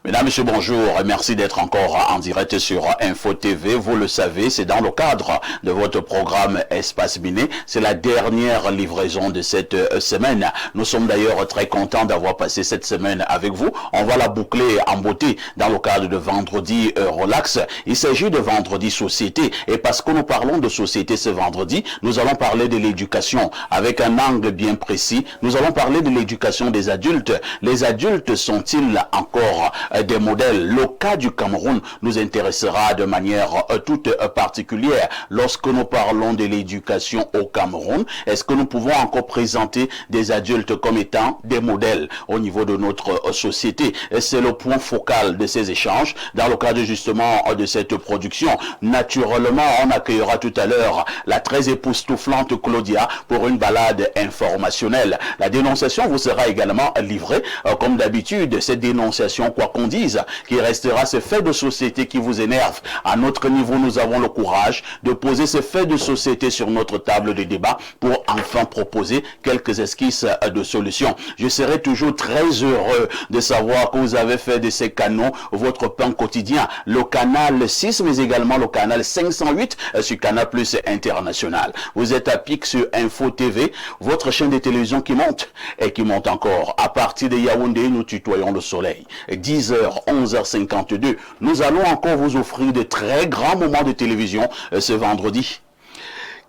Mesdames, Messieurs, bonjour et merci d'être encore en direct sur Info TV. Vous le savez, c'est dans le cadre de votre programme Espace Miné. C'est la dernière livraison de cette semaine. Nous sommes d'ailleurs très contents d'avoir passé cette semaine avec vous. On va la boucler en beauté dans le cadre de Vendredi Relax. Il s'agit de Vendredi Société. Et parce que nous parlons de société ce vendredi, nous allons parler de l'éducation avec un angle bien précis. Nous allons parler de l'éducation des adultes. Les adultes sont-ils encore des modèles? Le cas du Cameroun nous intéressera de manière toute particulière. Lorsque nous parlons de l'éducation au Cameroun, est-ce que nous pouvons encore présenter des adultes comme étant des modèles au niveau de notre société? C'est le point focal de ces échanges dans le cadre justement de cette production. Naturellement, on accueillera tout à l'heure la très époustouflante Claudia pour une balade informationnelle. La dénonciation vous sera également livrée. Comme d'habitude, cette dénonciation, quoi qu'on dise, qui restera ce fait de société qui vous énerve. À notre niveau, nous avons le courage de poser ces faits de société sur notre table de débat pour enfin proposer quelques esquisses de solutions. Je serai toujours très heureux de savoir que vous avez fait de ces canaux votre pain quotidien. Le canal 6, mais également le canal 508 sur Canal Plus International. Vous êtes à pic sur Info TV, votre chaîne de télévision qui monte et qui monte encore. À partir de Yaoundé, nous tutoyons le soleil. 10h, 11h52. Nous allons encore vous offrir de très grands moments de télévision ce vendredi.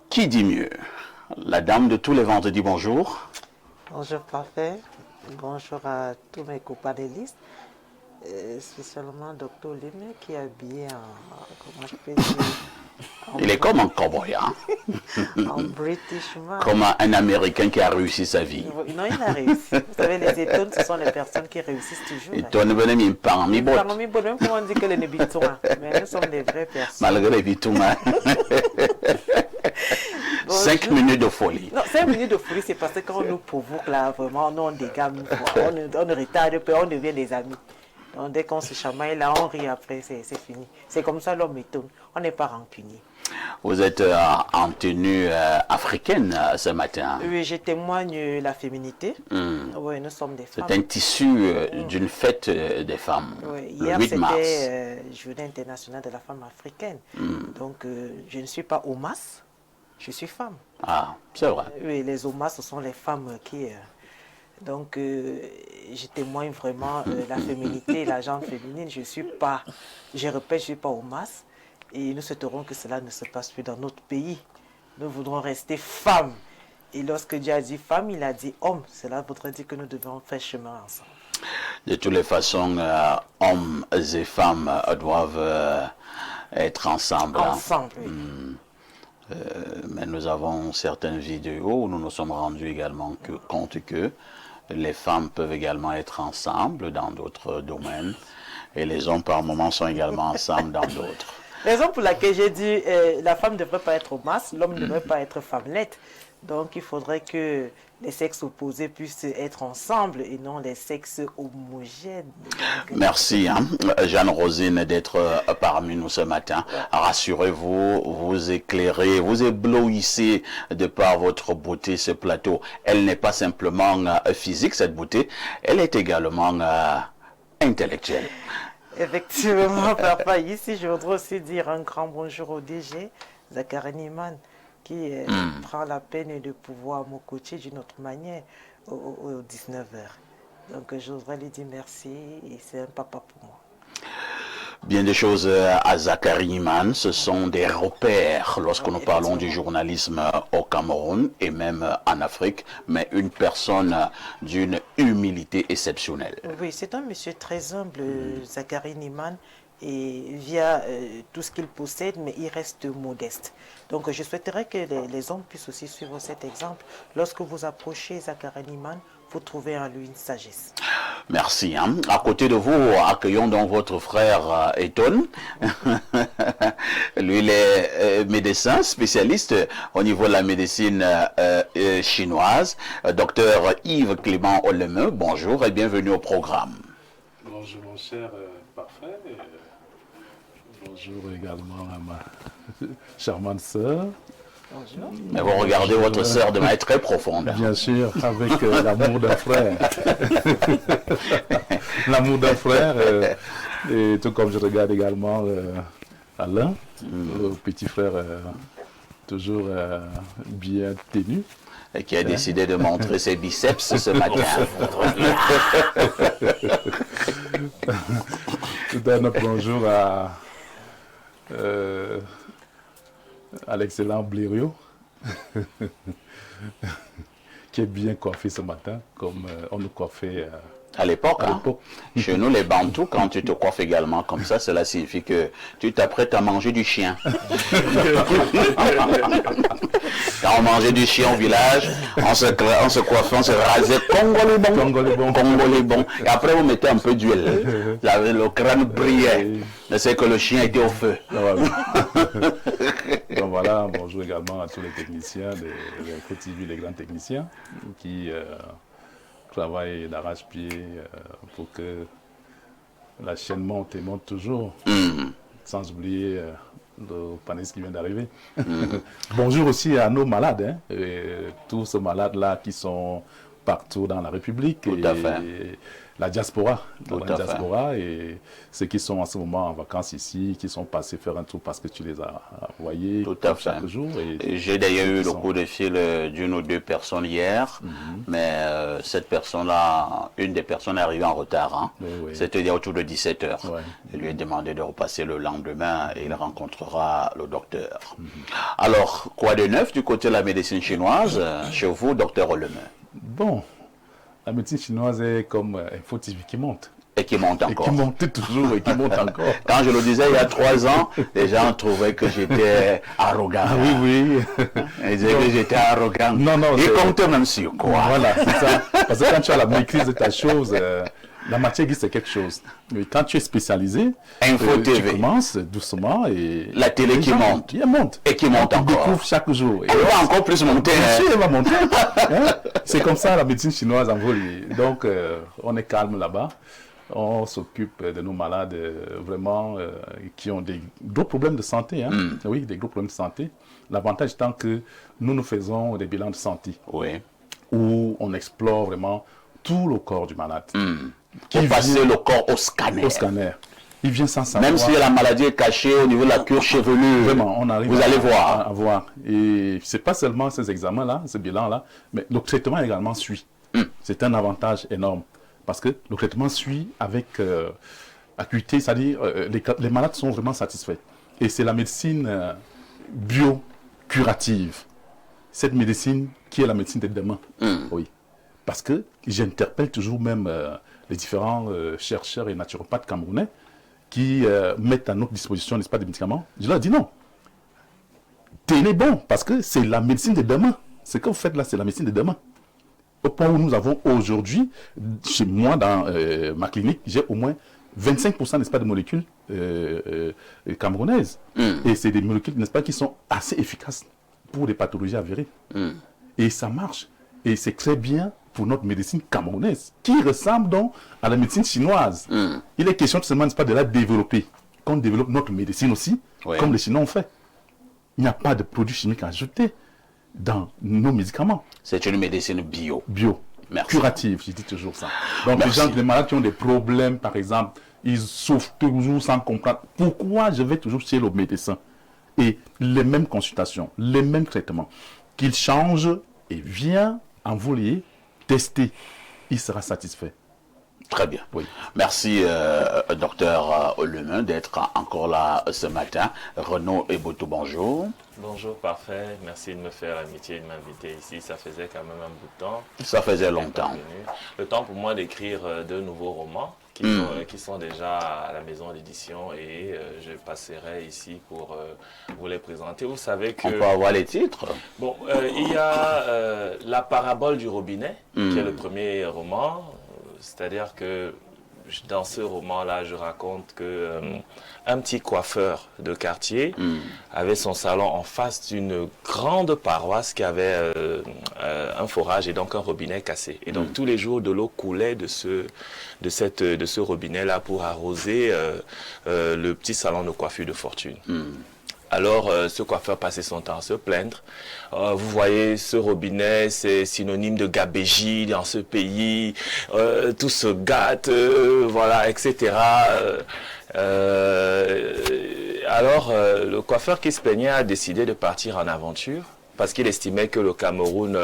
Qui dit mieux? La dame de tous les vendredis, bonjour. Bonjour parfait. Bonjour à tous mes companélistes. Spécialement Dr Lemay qui est habillé en... Comment je peux dire? Il est comme un cowboy, hein? En British man. Comme un Américain qui a réussi sa vie. Non, il a réussi. Vous savez, les étones, ce sont les personnes qui réussissent toujours. Et toi, ne venez même pas en mi-bot. Même comment on dit que les nébitons, mais nous sommes des vraies personnes. Malgré les bitons, hein? 5 minutes de folie. Non, 5 minutes de folie, c'est parce que quand on nous provoque là, vraiment, nous on dégamme, on ne retarde pas, on devient des amis. Donc dès qu'on se chamaille là, on rit après, c'est fini. C'est comme ça l'homme étonne. On n'est pas rancunier. Vous êtes en tenue africaine ce matin. Oui, je témoigne la féminité. Oui, nous sommes des femmes. C'est un tissu d'une fête des femmes. Oui, le hier, 8 mars. c'était Journée internationale de la femme africaine. Donc, je ne suis pas Omas, je suis femme. Ah, c'est vrai. Oui, les Omas, ce sont les femmes qui... Donc, je témoigne vraiment la féminité, la gente féminine. Je répète, je ne suis pas Omas. Et nous souhaiterons que cela ne se passe plus dans notre pays. Nous voudrons rester femmes. Et lorsque Dieu a dit femme, il a dit homme. Cela voudrait dire que nous devons faire chemin ensemble. De toutes les façons, hommes et femmes doivent être ensemble. Ensemble, oui. Mais nous avons certaines vidéos où nous nous sommes rendus également compte que les femmes peuvent également être ensemble dans d'autres domaines. Et les hommes, par moments, sont également ensemble dans d'autres. Raison pour laquelle j'ai dit la femme ne devrait pas être au masque, l'homme ne devrait pas être femmelette. Donc il faudrait que les sexes opposés puissent être ensemble et non les sexes homogènes. Merci, hein, Jeanne-Rosine, d'être parmi nous ce matin. Rassurez-vous, vous éclairez, vous éblouissez de par votre beauté ce plateau. Elle n'est pas simplement physique, cette beauté, elle est également intellectuelle. Effectivement, papa, ici je voudrais aussi dire un grand bonjour au DG, Zachary Niman, qui prend la peine de pouvoir me coacher d'une autre manière au 19h. Donc je voudrais lui dire merci et c'est un papa pour moi. Bien des choses à Zachary Niman, ce sont des repères lorsque nous parlons du journalisme au Cameroun et même en Afrique, mais une personne d'une humilité exceptionnelle. Oui, c'est un monsieur très humble, Zachary Niman, et via tout ce qu'il possède, mais il reste modeste. Donc je souhaiterais que les hommes puissent aussi suivre cet exemple. Lorsque vous approchez Zachary Niman, vous trouvez en lui une sagesse. Merci. Hein. À côté de vous, accueillons donc votre frère Eton. Lui, il est médecin spécialiste au niveau de la médecine chinoise. Docteur Yves Clément Olemeu, bonjour et bienvenue au programme. Bonjour mon cher parfait. Bonjour également à ma charmante sœur. Bonjour. Mais vous regardez votre sœur de manière très profonde. Bien sûr, avec l'amour d'un frère. L'amour d'un frère. Et tout comme je regarde également Alain, petit frère toujours bien tenu. Et qui a décidé de montrer ses biceps ce matin. Tout un autre bonjour à l'excellent Blériot, qui est bien coiffé ce matin, comme on nous coiffait À l'époque, chez nous, les Bantous, quand tu te coiffes également comme ça, cela signifie que tu t'apprêtes à manger du chien. Quand on mangeait du chien au village, on se coiffait, on se rasait Congolais-bon. Et après, vous mettez un peu d'huile. Le crâne brillait. C'est que le chien était au feu. Donc voilà, bonjour également à tous les techniciens, les TV, les grands techniciens qui travaillent d'arrache-pied pour que la chaîne monte et monte toujours, sans oublier le panéliste qui vient d'arriver. Bonjour aussi à nos malades, tous ces malades-là qui sont partout dans la République. Tout à fait. La diaspora, et ceux qui sont en ce moment en vacances ici, qui sont passés faire un tour parce que tu les as envoyés chaque jour. J'ai d'ailleurs eu le coup de fil d'une ou deux personnes hier, mais cette personne-là, une des personnes est arrivée en retard. C'était autour de 17h. Je lui ai demandé de repasser le lendemain et il rencontrera le docteur. Alors, quoi de neuf du côté de la médecine chinoise, chez vous, docteur Oleme? Bon. La médecine chinoise est comme Info TV qui monte. Et qui monte encore. Et qui monte toujours et qui monte encore. Quand je le disais il y a 3 ans, les gens trouvaient que j'étais arrogant. Ah oui. Ils disaient que j'étais arrogant. Non. Ils comptaient même sur quoi. Voilà, c'est ça. Parce que quand tu as la maîtrise de ta chose, la matière grise, c'est quelque chose. Mais quand tu es spécialisé, tu commences doucement et... La télé qui monte. Elle monte. Et qui monte encore. Tu découvres chaque jour. Elle va encore plus monter. Bien sûr, elle va monter. C'est comme ça la médecine chinoise en volie. Donc, on est calme là-bas. On s'occupe de nos malades vraiment qui ont des gros problèmes de santé. Oui, des gros problèmes de santé. L'avantage étant que nous faisons des bilans de santé. Oui. Où on explore vraiment tout le corps du malade. Qui passer le corps au scanner. Il vient sans savoir. Même si la maladie est cachée au niveau de la cuir chevelue, vraiment, on arrive vous allez voir. À voir. Et ce n'est pas seulement ces examens-là, ces bilans-là, mais le traitement également suit. C'est un avantage énorme. Parce que le traitement suit avec acuité, c'est-à-dire les malades sont vraiment satisfaits. Et c'est la médecine bio-curative. Cette médecine qui est la médecine de demain. Oui. Parce que j'interpelle toujours même les différents chercheurs et naturopathes camerounais qui mettent à notre disposition, n'est-ce pas, des médicaments. Je leur dis non. Tenez bon, parce que c'est la médecine de demain. Ce que vous faites là, c'est la médecine de demain. Au point où nous avons aujourd'hui, chez moi, dans ma clinique, j'ai au moins 25%, n'est-ce pas, de molécules camerounaises. Et c'est des molécules, n'est-ce pas, qui sont assez efficaces pour des pathologies avérées. Et ça marche. Et c'est très bien pour notre médecine camerounaise, qui ressemble donc à la médecine chinoise. Il est question tout simplement, n'est-ce pas, de la développer. Qu'on développe notre médecine aussi, comme les Chinois ont fait. Il n'y a pas de produits chimiques ajoutés dans nos médicaments. C'est une médecine bio. Curative, je dis toujours ça. Donc les malades qui ont des problèmes, par exemple, ils souffrent toujours sans comprendre pourquoi je vais toujours chez le médecin. Et les mêmes consultations, les mêmes traitements. Qu'il change et vient envoyer, tester, il sera satisfait. Très bien. Oui. Merci, docteur Oleme, d'être encore là ce matin. Renaud Eboto, bonjour. Bonjour, parfait. Merci de me faire l'amitié de m'inviter ici. Ça faisait quand même un bout de temps. Ça faisait longtemps. Le temps pour moi d'écrire 2 nouveaux romans qui sont déjà à la maison d'édition et je passerai ici pour vous les présenter. Vous savez que... On peut avoir les titres. Bon, il y a La parabole du robinet, qui est le premier roman. C'est-à-dire que dans ce roman-là, je raconte que un petit coiffeur de quartier avait son salon en face d'une grande paroisse qui avait un forage et donc un robinet cassé. Et donc tous les jours, de l'eau coulait de ce robinet-là pour arroser le petit salon de coiffure de fortune. Alors, ce coiffeur passait son temps à se plaindre. Vous voyez, ce robinet, c'est synonyme de gabégie dans ce pays. Tout se gâte, voilà, etc. Alors, le coiffeur qui se plaignait a décidé de partir en aventure parce qu'il estimait que le Cameroun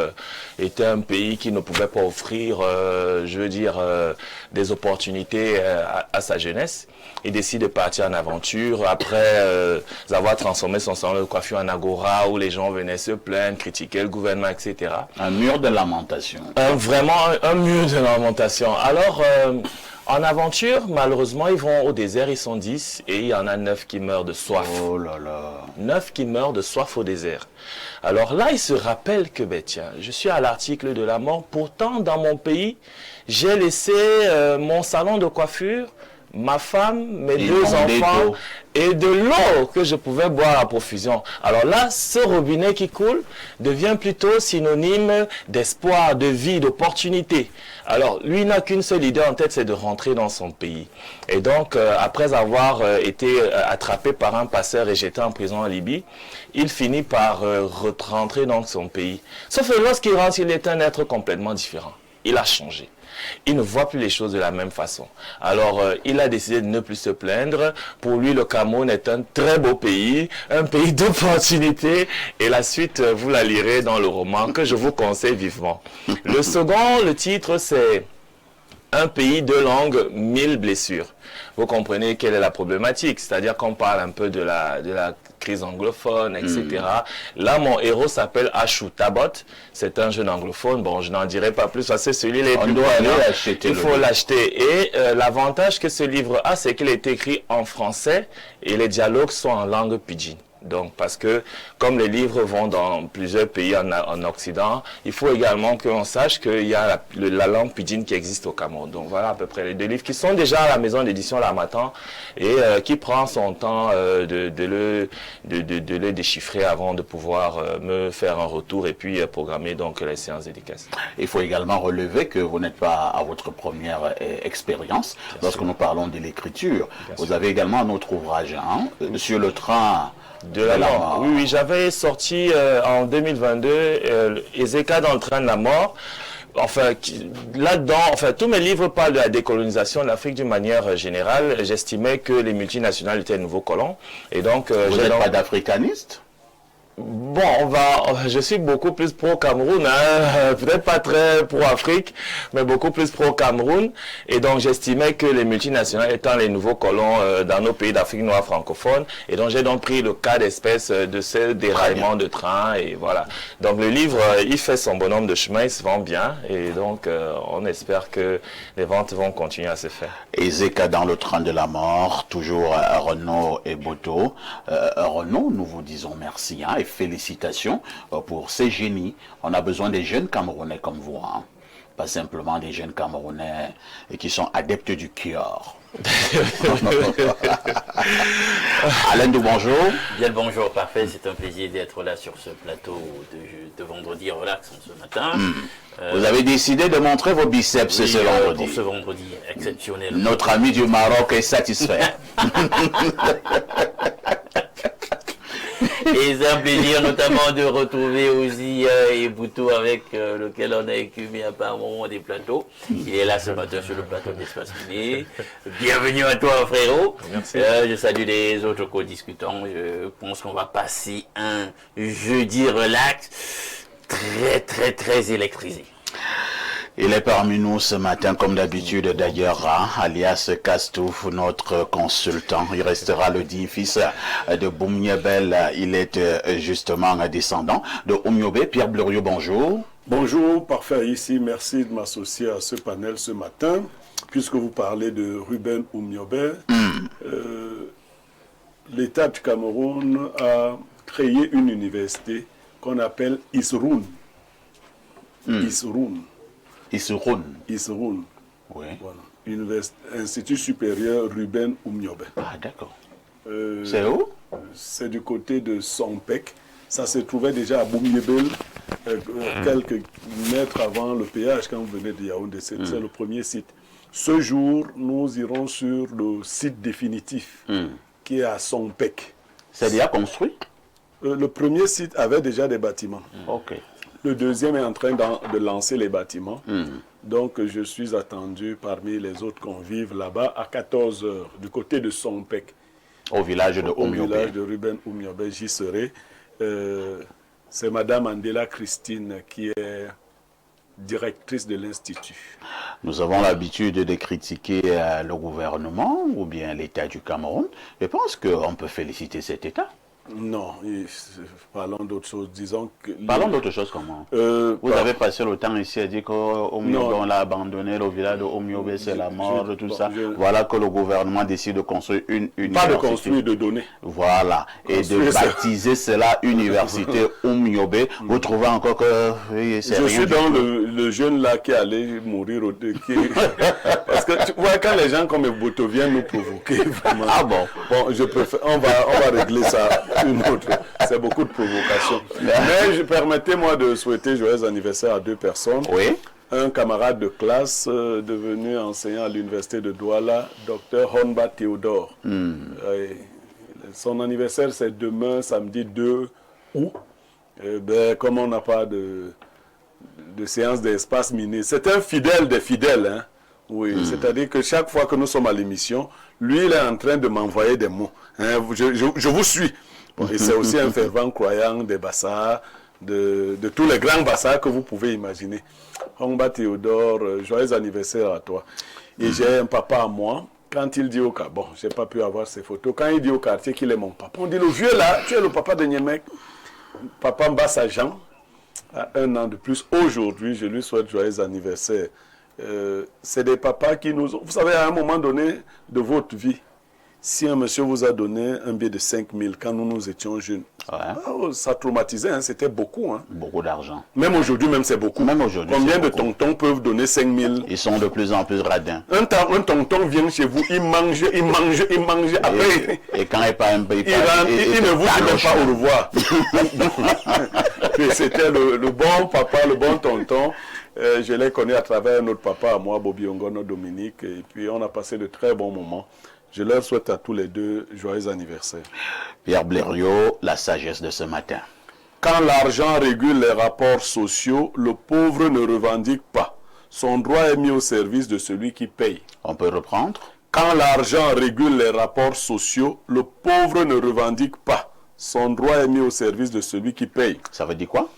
était un pays qui ne pouvait pas offrir, des opportunités à sa jeunesse. Il décide de partir en aventure après avoir transformé son salon de coiffure en agora où les gens venaient se plaindre, critiquer le gouvernement, etc. Un mur de lamentation. Vraiment un mur de lamentation. Alors, en aventure, malheureusement, ils vont au désert, ils sont 10 et il y en a 9 qui meurent de soif. Oh là là. 9 qui meurent de soif au désert. Alors là, il se rappelle que, tiens, je suis à l'article de la mort. Pourtant, dans mon pays, j'ai laissé mon salon de coiffure, ma femme, mes 2 enfants et de l'eau que je pouvais boire à profusion. Alors là, ce robinet qui coule devient plutôt synonyme d'espoir, de vie, d'opportunité. Alors, lui n'a qu'une seule idée en tête, c'est de rentrer dans son pays. Et donc, après avoir été attrapé par un passeur et jeté en prison en Libye, il finit par rentrer dans son pays. Sauf que lorsqu'il rentre, il est un être complètement différent. Il a changé. Il ne voit plus les choses de la même façon. Alors, il a décidé de ne plus se plaindre. Pour lui, le Cameroun est un très beau pays, un pays d'opportunités. Et la suite, vous la lirez dans le roman que je vous conseille vivement. Le second, le titre, c'est un pays, 2 langues, 1000 blessures. Vous comprenez quelle est la problématique, c'est-à-dire qu'on parle un peu de la crise anglophone, etc. Là, mon héros s'appelle Ashou Tabot, c'est un jeune anglophone, bon, je n'en dirai pas plus, parce que celui-là est plus l'acheter. Il faut l'acheter. Et l'avantage que ce livre a, c'est qu'il est écrit en français et les dialogues sont en langue pidgin. Donc, parce que comme les livres vont dans plusieurs pays en Occident, il faut également qu'on sache qu'il y a la langue pidgin qui existe au Cameroun. Donc, voilà à peu près les 2 livres qui sont déjà à la maison d'édition L'Harmattan et qui prend son temps de le déchiffrer avant de pouvoir me faire un retour et puis programmer donc les séances dédicaces. Il faut également relever que vous n'êtes pas à votre première expérience lorsque nous parlons de l'écriture. Vous avez également un autre ouvrage, hein, sur le train de la mort. Oui, j'avais sorti en 2022 Ezeka dans le train de la mort. Enfin, là-dedans, tous mes livres parlent de la décolonisation de l'Afrique d'une manière générale. J'estimais que les multinationales étaient de nouveaux colons. Et donc, vous n'êtes pas d'africaniste? Bon, je suis beaucoup plus pro-Cameroun, hein, peut-être pas très pro-Afrique, mais beaucoup plus pro-Cameroun. Et donc, j'estimais que les multinationales étant les nouveaux colons dans nos pays d'Afrique noire francophone. Et donc, j'ai donc pris le cas d'espèce de ce déraillement de train. Et voilà. Donc, le livre, il fait son bonhomme de chemin, il se vend bien. Et donc, on espère que les ventes vont continuer à se faire. Ezeka dans le train de la mort, toujours Renaud et Boto. Renaud, nous vous disons merci, hein, et félicitations pour ces génies. On a besoin des jeunes Camerounais comme vous, hein. Pas simplement des jeunes Camerounais qui sont adeptes du cure. Alain de bonjour. Bien le bonjour, parfait. C'est un plaisir d'être là sur ce plateau de vendredi relax ce matin. Vous avez décidé de montrer vos biceps ce vendredi. Pour ce vendredi exceptionnel. Notre ami du Maroc est satisfait. Et c'est un plaisir notamment de retrouver aussi Ebouto avec lequel on a écumé un moment des plateaux. Il est là ce matin sur le plateau d'Espace Miné. Bienvenue à toi frérot. Merci. Je salue les autres co-discutants. Je pense qu'on va passer un jeudi relax très électrisé. Il est parmi nous ce matin, comme d'habitude d'ailleurs, hein, alias Kastouf, notre consultant. Il restera le dit fils de Boumniebel. Il est justement un descendant de Oumiobe. Pierre Bleriot, bonjour. Bonjour, parfait ici. Merci de m'associer à ce panel ce matin, puisque vous parlez de Ruben Oumiobe. L'État du Cameroun a créé une université qu'on appelle Isroun. Isroun. Oui. Voilà. Institut supérieur Ruben Oumiobe. Ah, d'accord. C'est où? C'est du côté de Sompek. Ça se trouvait déjà à Boumniebel, quelques mètres avant le péage quand vous venez de Yaoundé. C'est le premier site. Ce jour, nous irons sur le site définitif qui est à Sompek. C'est déjà construit? Le premier site avait déjà des bâtiments. Ok. Le deuxième est en train de lancer les bâtiments. Donc, je suis attendu parmi les autres convives là-bas à 14 h du côté de Sompek. Au village de Au Oumiobe. village de Ruben Oumiobe, j'y serai. C'est Madame Andela Christine qui est directrice de l'Institut. Nous avons l'habitude de critiquer le gouvernement ou bien l'État du Cameroun. Je pense qu'on peut féliciter cet État. Non, parlons d'autre chose. Disons que... Parlons d'autre chose comment? Vous avez passé le temps ici à dire qu'Oumiobe, on l'a abandonné, le village de Oumiobe, c'est la mort, tout ça. Voilà que le gouvernement décide de construire une université. Pas de construire, de donner. Voilà. Et de baptiser cela université Oumiobe. Vous trouvez encore que c'est Je suis dans le jeune là qui allait mourir parce que tu vois, quand les gens comme Eboto viennent nous provoquer, vraiment. Ah bon? Bon, je préfère, on va régler ça une autre. C'est beaucoup de provocation. Mais permettez-moi de souhaiter joyeux anniversaire à 2 personnes. Oui. Un camarade de classe devenu enseignant à l'université de Douala, Dr Honba Théodore. Son anniversaire, c'est demain, samedi 2 août. Comme on n'a pas de séance d'espace miné, c'est un fidèle des fidèles. Hein? Oui, c'est-à-dire que chaque fois que nous sommes à l'émission, lui, il est en train de m'envoyer des mots. Hein? Je vous suis. Bon, et c'est aussi un fervent croyant des Bassas, de tous les grands Bassas que vous pouvez imaginer. Honba Théodore, joyeux anniversaire à toi. Et j'ai un papa à moi. Quand il dit au quartier, bon, j'ai pas pu avoir ses photos. Quand il dit au quartier qu'il est mon papa, on dit le vieux là, tu es le papa de Niemek. Papa Mbassa Jean a 1 an de plus. Aujourd'hui, je lui souhaite joyeux anniversaire. C'est des papas qui nous ont... Vous savez, à un moment donné de votre vie, si un monsieur vous a donné un billet de 5 000 quand nous étions jeunes, ça traumatisait, hein, c'était beaucoup. Hein. Beaucoup d'argent. Même aujourd'hui, c'est beaucoup. Même aujourd'hui, combien de tontons peuvent donner 5 000? Ils sont de plus en plus radins. Un tonton vient chez vous, il mange. Après, et quand il part un peu, il ne vous dit même pas au revoir. C'était le bon papa, le bon tonton. Je l'ai connu à travers notre papa, à moi, Bobby Ongono Dominique. Et puis, on a passé de très bons moments. Je leur souhaite à tous les deux joyeux anniversaire. Pierre Blériot, la sagesse de ce matin. Quand l'argent régule les rapports sociaux, le pauvre ne revendique pas. Son droit est mis au service de celui qui paye. On peut reprendre? Quand l'argent régule les rapports sociaux, le pauvre ne revendique pas. Son droit est mis au service de celui qui paye. Ça veut dire quoi?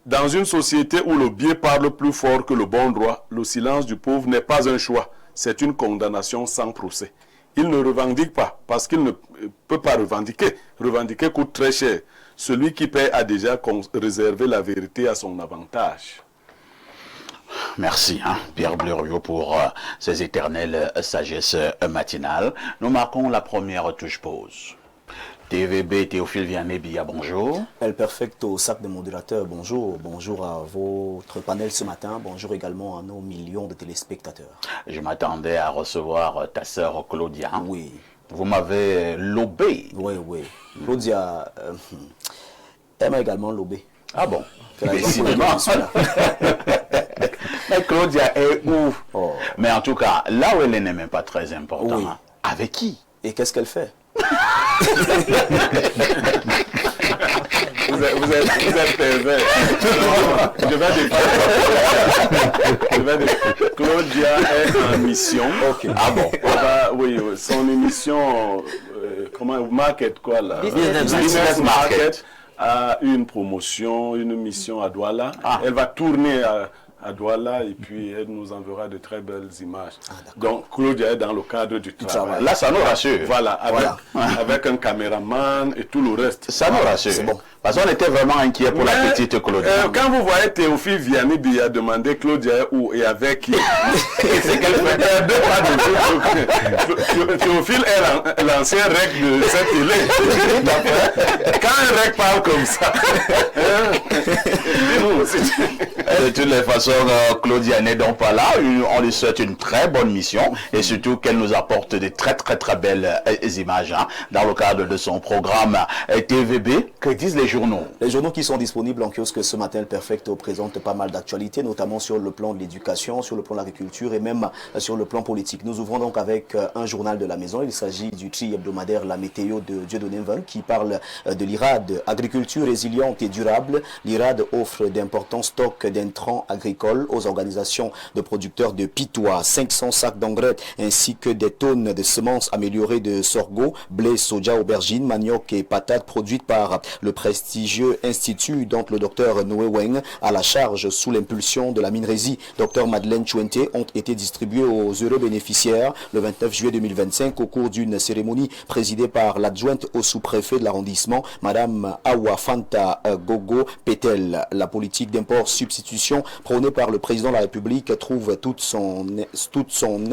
Dans une société où le biais parle plus fort que le bon droit, le silence du pauvre n'est pas un choix. C'est une condamnation sans procès. Il ne revendique pas parce qu'il ne peut pas revendiquer. Revendiquer coûte très cher. Celui qui paie a déjà réservé la vérité à son avantage. Merci, Pierre Blériot, pour ces éternelles sagesses matinales. Nous marquons la première touche pause. TVB, Théophile Vianney-Billa, bonjour. El Perfecto, sac de modérateur, bonjour. Bonjour à votre panel ce matin. Bonjour également à nos millions de téléspectateurs. Je m'attendais à recevoir ta sœur Claudia. Oui. Vous m'avez lobé. Oui. Claudia, elle m'a également lobé. Ah bon? Décidément. Mais Claudia est où? Oh. Mais en tout cas, là où elle n'est même pas très important. Oui. Avec qui? Et qu'est-ce qu'elle fait? Vous êtes pervers. Je vais défendre. Claudia est en mission. Okay. Ah bon? Oui, son émission, Market quoi là? Business Market. A une promotion, une mission à Douala. Elle va tourner à Douala et puis elle nous enverra de très belles images. Donc Claudia est dans le cadre du travail. Là, ça nous rassure. Voilà, avec un caméraman et tout le reste. Ça nous rassure. C'est bon. Parce qu'on était vraiment inquiets pour la petite Claudia. Quand vous voyez Théophile Vianney-Billa demander Claudia est où et avec qui, c'est qu'elle fait deux pas de Théophile est l'ancien rec de cette télé. Quand un rec parle comme ça, de toutes les façons, Claudia n'est donc pas là. On lui souhaite une très bonne mission et surtout qu'elle nous apporte de très belles images dans le cadre de son programme TVB. Que disent les journaux. Les journaux qui sont disponibles en kiosque ce matin, le Perfecto présente pas mal d'actualités, notamment sur le plan de l'éducation, sur le plan de l'agriculture et même sur le plan politique. Nous ouvrons donc avec un journal de la maison. Il s'agit du tri hebdomadaire La Météo de Dieudonné Mvang qui parle de l'IRAD, agriculture résiliente et durable. L'IRAD offre d'importants stocks d'intrants agricoles aux organisations de producteurs de pitois, 500 sacs d'engrais ainsi que des tonnes de semences améliorées de sorgho, blé, soja, aubergines, manioc et patates produites par le prestigieux institut dont le docteur Noé Weng à la charge sous l'impulsion de la Minerésie, docteur Madeleine Chouente, ont été distribués aux heureux bénéficiaires le 29 juillet 2025 au cours d'une cérémonie présidée par l'adjointe au sous-préfet de l'arrondissement, Madame Awa Fanta Gogo Petel. La politique d'import-substitution prônée par le président de la République trouve toute son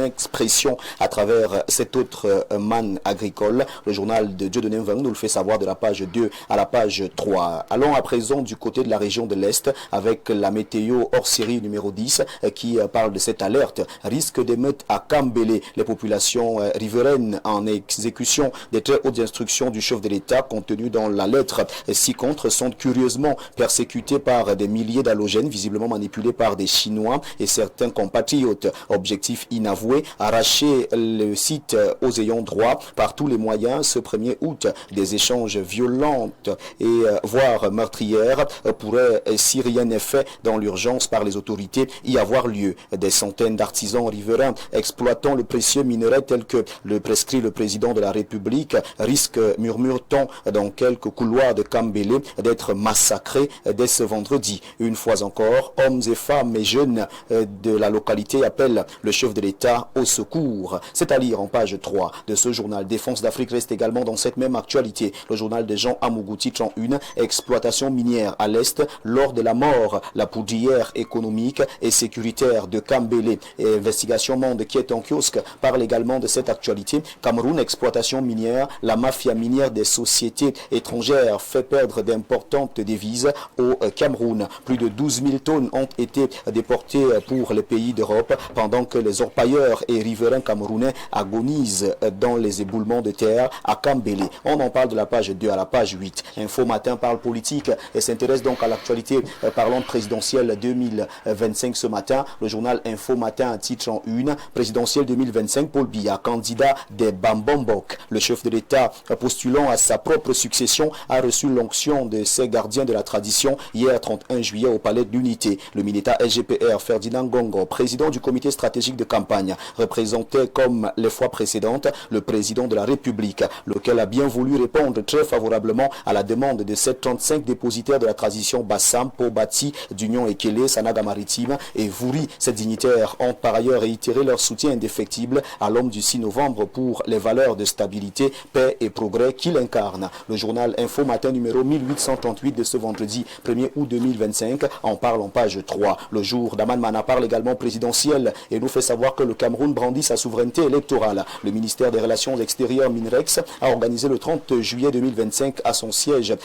expression à travers cette autre manne agricole. Le journal de Dieudonné Mvang nous le fait savoir de la page 2 à la page 3. Allons à présent du côté de la région de l'Est avec la météo hors série numéro 10 qui parle de cette alerte. Risque d'émeute à Kambélé. Les populations riveraines en exécution des très hautes instructions du chef de l'État contenues dans la lettre ci-contre sont curieusement persécutées par des milliers d'halogènes visiblement manipulés par des Chinois et certains compatriotes. Objectif inavoué, arracher le site aux ayants droit par tous les moyens ce 1er août. Des échanges violents et voire meurtrières pourraient, si rien n'est fait dans l'urgence par les autorités, y avoir lieu. Des centaines d'artisans riverains exploitant le précieux minerai tel que le prescrit le président de la République risquent, murmure-t-on, dans quelques couloirs de Kambélé, d'être massacrés dès ce vendredi. Une fois encore, hommes et femmes et jeunes de la localité appellent le chef de l'État au secours. C'est à lire en page 3 de ce journal. Défense d'Afrique reste également dans cette même actualité. Le journal de Jean Amougou titre en une: exploitation minière à l'Est lors de la mort, la poudrière économique et sécuritaire de Kambélé. Et Investigation Monde qui est en kiosque parle également de cette actualité. Cameroun, exploitation minière, la mafia minière des sociétés étrangères fait perdre d'importantes devises au Cameroun. Plus de 12 000 tonnes ont été déportées pour les pays d'Europe pendant que les orpailleurs et riverains camerounais agonisent dans les éboulements de terre à Kambélé. On en parle de la page 2 à la page 8. Info Matin parle politique et s'intéresse donc à l'actualité parlant présidentielle 2025 ce matin. Le journal Info Matin titre en une: présidentielle 2025, Paul Biya, candidat des Bambombok. Le chef de l'État postulant à sa propre succession a reçu l'onction de ses gardiens de la tradition hier 31 juillet au Palais de l'Unité. Le militant SGPR Ferdinand Gongo, président du comité stratégique de campagne, représentait comme les fois précédentes le président de la République, lequel a bien voulu répondre très favorablement à la demande de 735 dépositaires de la transition Bassam, Pobati, d'Union Ekele, Sanaga Maritime et Vouri. Ces dignitaires ont par ailleurs réitéré leur soutien indéfectible à l'homme du 6 novembre pour les valeurs de stabilité, paix et progrès qu'il incarne. Le journal Info Matin numéro 1838 de ce vendredi 1er août 2025 en parle en page 3. Le jour d'Aman Mana parle également présidentiel et nous fait savoir que le Cameroun brandit sa souveraineté électorale. Le ministère des Relations extérieures Minrex a organisé le 30 juillet 2025 à son siège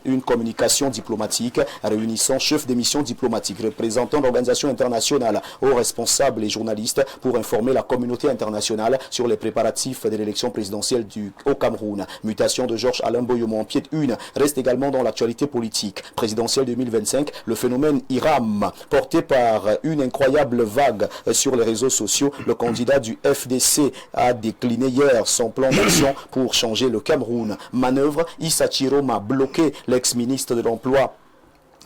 une communication diplomatique réunissant chefs des missions diplomatiques, représentants d'organisations internationales, hauts responsables et journalistes pour informer la communauté internationale sur les préparatifs de l'élection présidentielle au Cameroun. Mutation de Georges Alain Boyomo en pied de une reste également dans l'actualité politique. Présidentielle 2025, le phénomène Iram, porté par une incroyable vague sur les réseaux sociaux. Le candidat du FDC a décliné hier son plan d'action pour changer le Cameroun. Manœuvre, Issa Chiroma bloqué, l'ex-ministre de l'Emploi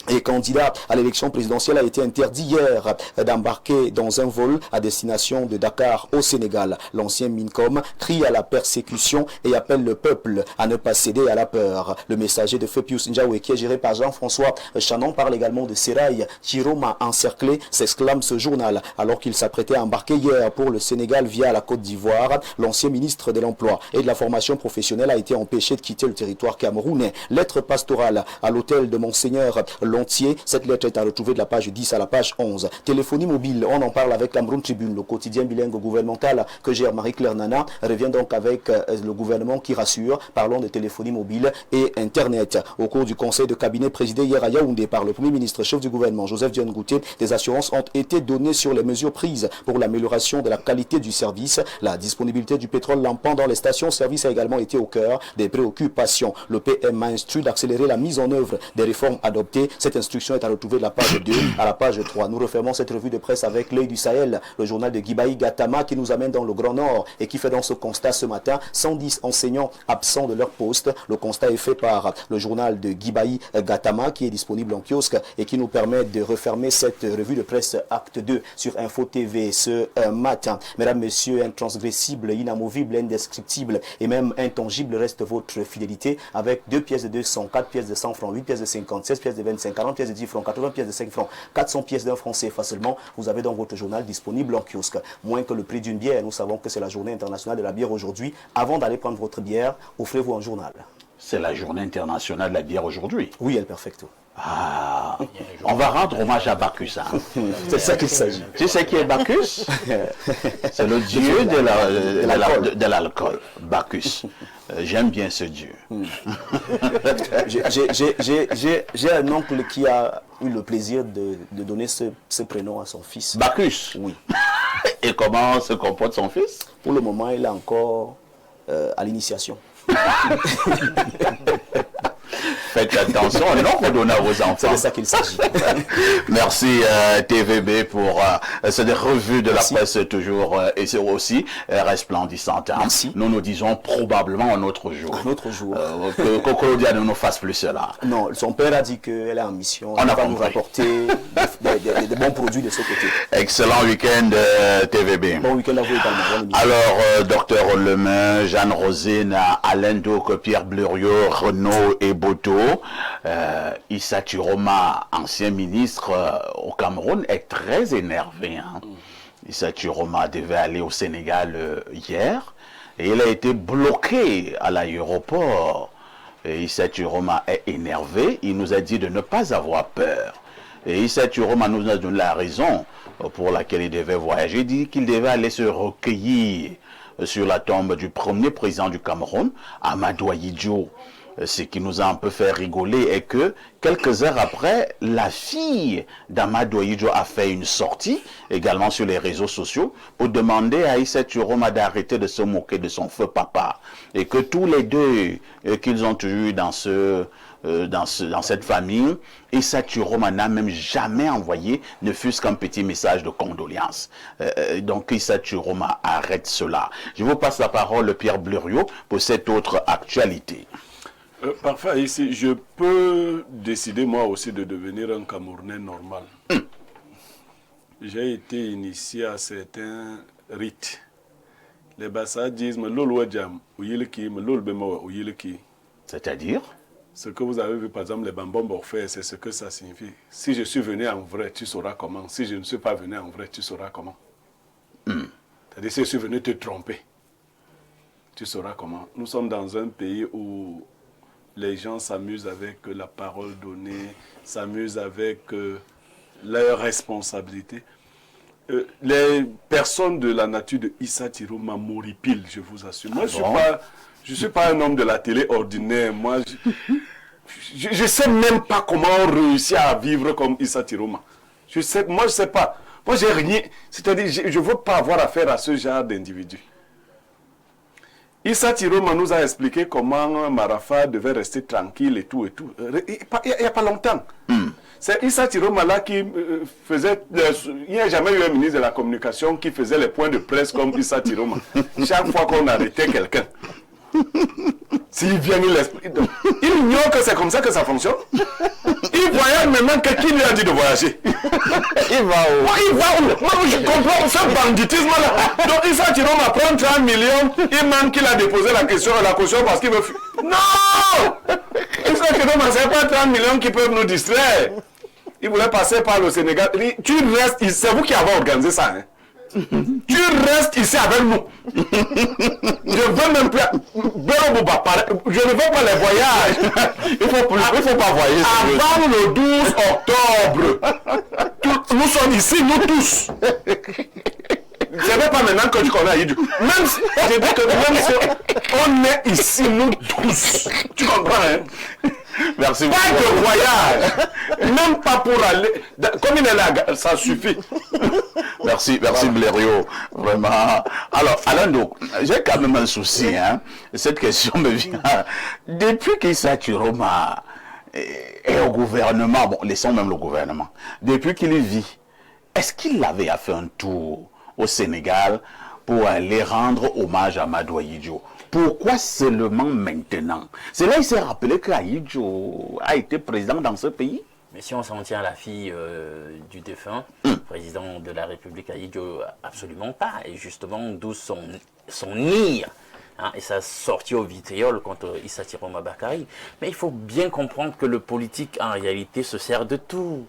et candidat à l'élection présidentielle a été interdit hier d'embarquer dans un vol à destination de Dakar au Sénégal. L'ancien Mincom crie à la persécution et appelle le peuple à ne pas céder à la peur. Le messager de Feu Pius Ndiaoué, qui est géré par Jean-François Chanon, parle également de Serail. Chiroma encerclé, s'exclame ce journal, alors qu'il s'apprêtait à embarquer hier pour le Sénégal via la Côte d'Ivoire. L'ancien ministre de l'Emploi et de la formation professionnelle a été empêché de quitter le territoire camerounais. Lettre pastorale à l'hôtel de Monseigneur l'entier. Cette lettre est à retrouver de la page 10 à la page 11. Téléphonie mobile, on en parle avec Cameroun Tribune, le quotidien bilingue gouvernemental que gère Marie-Claire Nana, revient donc avec le gouvernement qui rassure. Parlons de téléphonie mobile et Internet. Au cours du conseil de cabinet présidé hier à Yaoundé par le Premier ministre chef du gouvernement, Joseph Dione Ngouté, des assurances ont été données sur les mesures prises pour l'amélioration de la qualité du service. La disponibilité du pétrole lampant dans les stations-service a également été au cœur des préoccupations. Le PM a instruit d'accélérer la mise en œuvre des réformes adoptées. Cette instruction est à retrouver de la page 2 à la page 3. Nous refermons cette revue de presse avec l'œil du Sahel, le journal de Guibaï Gatama qui nous amène dans le Grand Nord et qui fait dans ce constat ce matin 110 enseignants absents de leur poste. Le constat est fait par le journal de Guibaï Gatama qui est disponible en kiosque et qui nous permet de refermer cette revue de presse acte 2 sur Info TV ce matin. Mesdames, Messieurs, intransgressible, inamovible, indescriptible et même intangible reste votre fidélité avec 2 pièces de 200, 4 pièces de 100 francs, 8 pièces de 50, 16 pièces de 25, 40 pièces de 10 francs, 80 pièces de 5 francs, 400 pièces d'un franc CFA seulement. Vous avez dans votre journal disponible en kiosque. Moins que le prix d'une bière, nous savons que c'est la journée internationale de la bière aujourd'hui. Avant d'aller prendre votre bière, offrez-vous un journal. C'est la journée internationale de la bière aujourd'hui. Oui, El Perfecto. Ah, on va rendre hommage à Bacchus. Hein. C'est ça qu'il s'agit. Tu sais qui est Bacchus? C'est le dieu de l'alcool. Bacchus. J'aime bien ce dieu. J'ai un oncle qui a eu le plaisir de donner ce prénom à son fils. Bacchus? Oui. Et comment se comporte son fils? Pour le moment, il est encore à l'initiation. Faites attention, non, pour donner à vos enfants. C'est de ça qu'il s'agit. Merci TVB pour cette revue de la presse toujours et c'est aussi resplendissante. Hein. Merci. Nous disons probablement un autre jour. Un autre jour. Que Claudia ne nous fasse plus cela. Non, son père a dit qu'elle est en mission. On va nous rapporter des bons produits de ce côté. Excellent week-end TVB. Bon week-end à vous également. Alors, docteur Lemain, Jeanne Rosine, Alain Doc, Pierre Bluriot, Renaud et Boto, Issa Turoma, ancien ministre au Cameroun, est très énervé. Hein. Issa Turoma devait aller au Sénégal hier et il a été bloqué à l'aéroport. Issa Turoma est énervé, il nous a dit de ne pas avoir peur. Et Issa Turoma nous a donné la raison pour laquelle il devait voyager. Il dit qu'il devait aller se recueillir sur la tombe du premier président du Cameroun, Amadou Ahidjo. Ce qui nous a un peu fait rigoler est que quelques heures après, la fille d'Amadou Ahidjo a fait une sortie, également sur les réseaux sociaux, pour demander à Issa Turoma d'arrêter de se moquer de son feu papa. Et que tous les deux qu'ils ont eu dans cette famille, Issa Turoma n'a même jamais envoyé ne fût-ce qu'un petit message de condoléances. Donc Issa Turoma arrête cela. Je vous passe la parole, Pierre Bluriot, pour cette autre actualité. Parfait, ici, je peux décider moi aussi de devenir un Camerounais normal. J'ai été initié à certains rites. Les Bassa disent c'est-à-dire? Ce que vous avez vu, par exemple, les Bambam Orphée, c'est ce que ça signifie. Si je suis venu en vrai, tu sauras comment. Si je ne suis pas venu en vrai, tu sauras comment. C'est-à-dire, si je suis venu te tromper, tu sauras comment. Nous sommes dans un pays où les gens s'amusent avec la parole donnée, s'amusent avec leurs responsabilités. Les personnes de la nature de Issa Turoma m'horripilent, je vous assure. Moi, je ne suis pas un homme de la télé ordinaire. Moi, je ne sais même pas comment réussir à vivre comme Issa Turoma. Moi, je ne sais pas. Moi, j'ai rien. C'est-à-dire, je ne veux pas avoir affaire à ce genre d'individu. Issa Turoma nous a expliqué comment Marafa devait rester tranquille et tout et tout. Il n'y a pas longtemps. C'est Issa Turoma là qui faisait... Il n'y a jamais eu un ministre de la communication qui faisait les points de presse comme Issa Turoma. Chaque fois qu'on arrêtait quelqu'un. S'il vient, il ignore que c'est comme ça que ça fonctionne. Il voyage maintenant que qui lui a dit de voyager. Il va où? Il va où? Moi, je comprends ce banditisme-là. Donc, Issa Turoma prend 30 millions, il manque qu'il a déposé la caution parce qu'il veut... Non! Issa Turoma, ce n'est pas 30 millions qui peuvent nous distraire. Il voulait passer par le Sénégal. Tu restes, c'est vous qui avez organisé ça. Hein? Tu restes ici avec nous. Je veux même plus. Je ne veux pas les voyages. Il faut pas voyager. Avant le 12 octobre, nous sommes ici, nous tous. Ce n'est pas maintenant que tu connais Aïdjo. Même si, je dis que même si on est ici, nous tous. Tu comprends, hein? Merci Pas beaucoup. de voyage. Même pas pour aller. Comme il est là, ça suffit. Merci Blériot, vraiment. Alors, Alain Douk, j'ai quand même un souci, hein. Cette question me vient. Depuis qu'Issa Chiroma est au gouvernement, bon, laissons même le gouvernement, depuis qu'il y vit, est-ce qu'il avait fait un tour au Sénégal pour aller rendre hommage à Madou Ahidjo? Pourquoi seulement maintenant? C'est là qu'il s'est rappelé qu'Ahidjo a été président dans ce pays. Mais si on s'en tient à la fille du défunt, président de la République Ahidjo, absolument pas. Et justement, d'où son ire, hein, et sa sortie au vitriol contre Issa Chiroma Bakary. Mais il faut bien comprendre que le politique, en réalité, se sert de tout.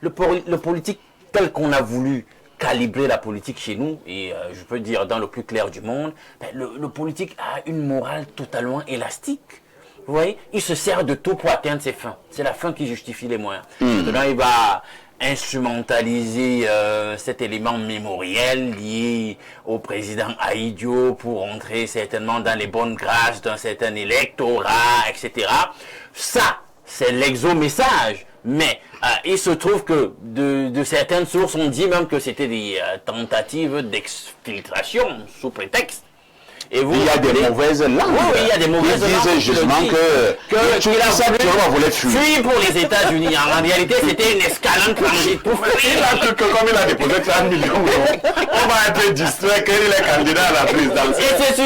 Le politique tel qu'on a voulu calibrer la politique chez nous, et je peux dire dans le plus clair du monde, ben, le politique a une morale totalement élastique. Vous voyez, il se sert de tout pour atteindre ses fins. C'est la fin qui justifie les moyens. Maintenant, il va instrumentaliser cet élément mémoriel lié au président Ahidjo pour entrer certainement dans les bonnes grâces d'un certain électorat, etc. Ça, c'est l'exo-message. Mais il se trouve que de certaines sources, on dit même que c'était des tentatives d'exfiltration sous prétexte. Et vous, il y a des mauvaises langues. Oui, il y a des mauvaises langues. Ils disaient justement qu'il a fui pour les États-Unis. En réalité, c'était une escalade transit pour fuir. Il a cru que comme il a déposé 30 millions d'euros, on va être distrait qu'il est candidat à la présidence. Et c'est sur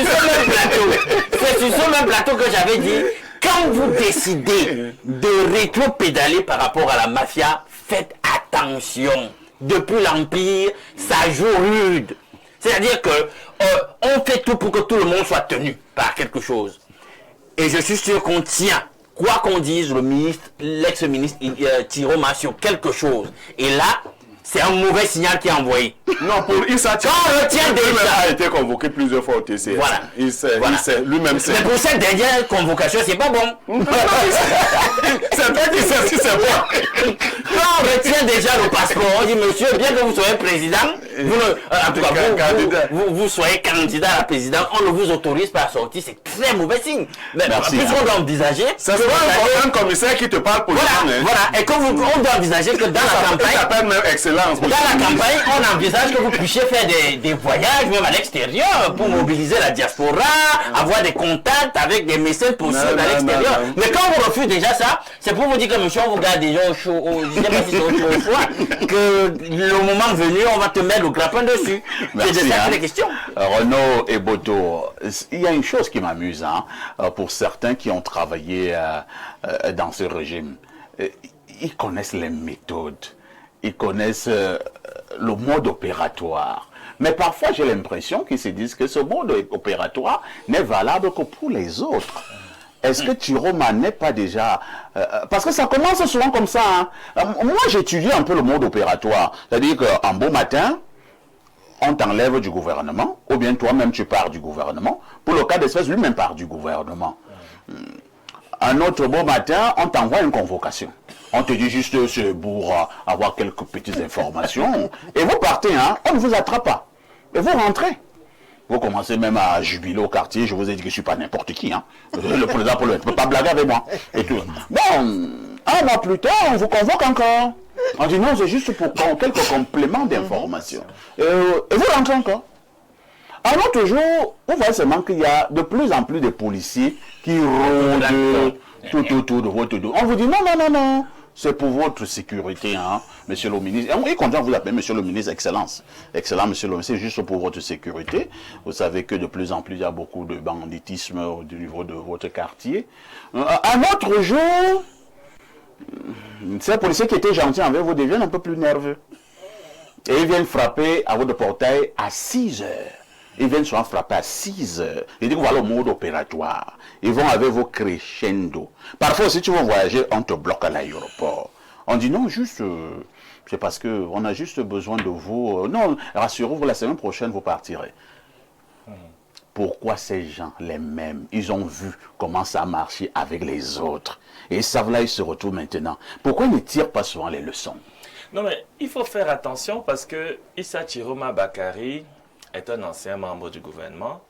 ce même plateau que j'avais dit, quand vous décidez de rétro-pédaler par rapport à la mafia, faites attention. Depuis l'Empire, ça joue rude. C'est-à-dire que on fait tout pour que tout le monde soit tenu par quelque chose. Et je suis sûr qu'on tient, quoi qu'on dise, le ministre, l'ex-ministre Chiroma sur quelque chose. Et là, c'est un mauvais signal qui est envoyé. Non, pour Issa Chiroma, il a été convoqué plusieurs fois au TCS. Voilà. Lui-même sait. Mais pour cette dernière convocation, c'est pas bon. C'est toi qui sais si c'est bon. Quand on retient déjà le passeport, on dit, monsieur, bien que vous soyez président, en tout cas, vous soyez candidat à la présidence, on ne vous autorise pas à sortir, c'est très mauvais signe. Mais puisqu'on doit envisager... C'est un commissaire qui te parle pour Voilà, et qu'on doit envisager que dans la campagne... Ça s'appelle même excellence. Dans la campagne, on envisage que vous puissiez faire des voyages, même à l'extérieur, pour mobiliser la diaspora, avoir des contacts avec des mécènes possibles à l'extérieur. Mais quand on refuse déjà ça, c'est pour vous dire que monsieur, on vous garde déjà au chaud, je ne sais pas si c'est au chaud au froid, que le moment venu, on va te mettre le grappin dessus. C'est de ça qu'il est question. Renaud et Boto, il y a une chose qui m'amuse, hein, pour certains qui ont travaillé dans ce régime. Ils connaissent les méthodes, ils connaissent le mode opératoire. Mais parfois, j'ai l'impression qu'ils se disent que ce mode opératoire n'est valable que pour les autres. Est-ce que Chiroma n'est pas déjà... parce que ça commence souvent comme ça. Hein. Moi, j'étudie un peu le mode opératoire. C'est-à-dire qu'un beau matin, on t'enlève du gouvernement, ou bien toi-même tu pars du gouvernement. Pour le cas d'espèce, lui-même part du gouvernement. Un autre beau matin, on t'envoie une convocation. On te dit juste c'est pour avoir quelques petites informations. Et vous partez, hein, on ne vous attrape pas. Et vous rentrez. Vous commencez même à jubiler au quartier. Je vous ai dit que je ne suis pas n'importe qui. Hein. Le président ne peut pas blaguer avec moi. Et tout. Bon, un mois plus tard, on vous convoque encore. On dit non, c'est juste pour quelques compléments d'informations. Et vous rentrez encore. Un autre jour, vous voyez seulement qu'il y a de plus en plus de policiers qui rôdent tout autour de votre dos. On vous dit non. C'est pour votre sécurité, hein, monsieur le ministre. Et quand on vous appelle monsieur le ministre, excellence. Excellent, monsieur le ministre, c'est juste pour votre sécurité. Vous savez que de plus en plus, il y a beaucoup de banditisme au niveau de votre quartier. Un autre jour, ces policiers qui étaient gentils envers vous deviennent un peu plus nerveux. Et ils viennent frapper à votre portail à 6 heures. Ils viennent souvent frapper à 6 heures. Ils disent voilà le mode opératoire. Ils vont avec vos crescendo. Parfois, si tu veux voyager, on te bloque à l'aéroport. On dit non, juste c'est parce qu'on a juste besoin de vous. Non, rassurez-vous, la semaine prochaine, vous partirez. Pourquoi ces gens, les mêmes, ils ont vu comment ça a marché avec les autres. Et ils savent là, ils se retrouvent maintenant. Pourquoi ils ne tirent pas souvent les leçons? Non, mais il faut faire attention parce que Issa Chiroma Bakari est un ancien membre du gouvernement.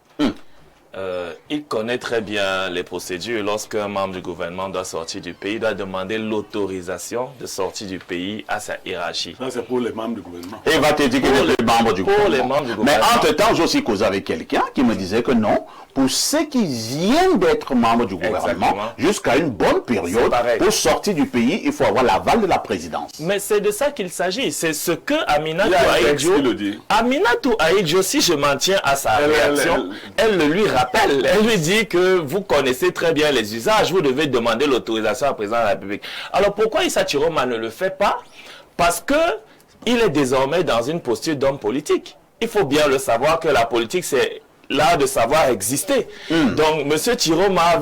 Il connaît très bien les procédures. Lorsqu'un membre du gouvernement doit sortir du pays, il doit demander l'autorisation de sortir du pays à sa hiérarchie. Ça, c'est pour les membres du gouvernement. Et il va te dire qu'il est le membre du gouvernement. les membres du Mais gouvernement. entre-temps, j'ai aussi causé avec quelqu'un qui me disait que non, pour ceux qui viennent d'être membres du gouvernement, Exactement. jusqu'à une bonne C'est période, pareil. pour sortir du pays, il faut avoir l'aval de la présidence. Mais c'est de ça qu'il s'agit. C'est ce que Aminatou Il y a un texte Aïdjo... qui le dit. Aminatou Aïdjo, si je m'en tiens à sa réaction, elle le lui rappelle. Elle lui dit que vous connaissez très bien les usages, vous devez demander l'autorisation au président de la République. Alors pourquoi Issa Chiroma ne le fait pas? Parce que il est désormais dans une posture d'homme politique. Il faut bien le savoir que la politique, c'est l'art de savoir exister. Donc, M. Chiroma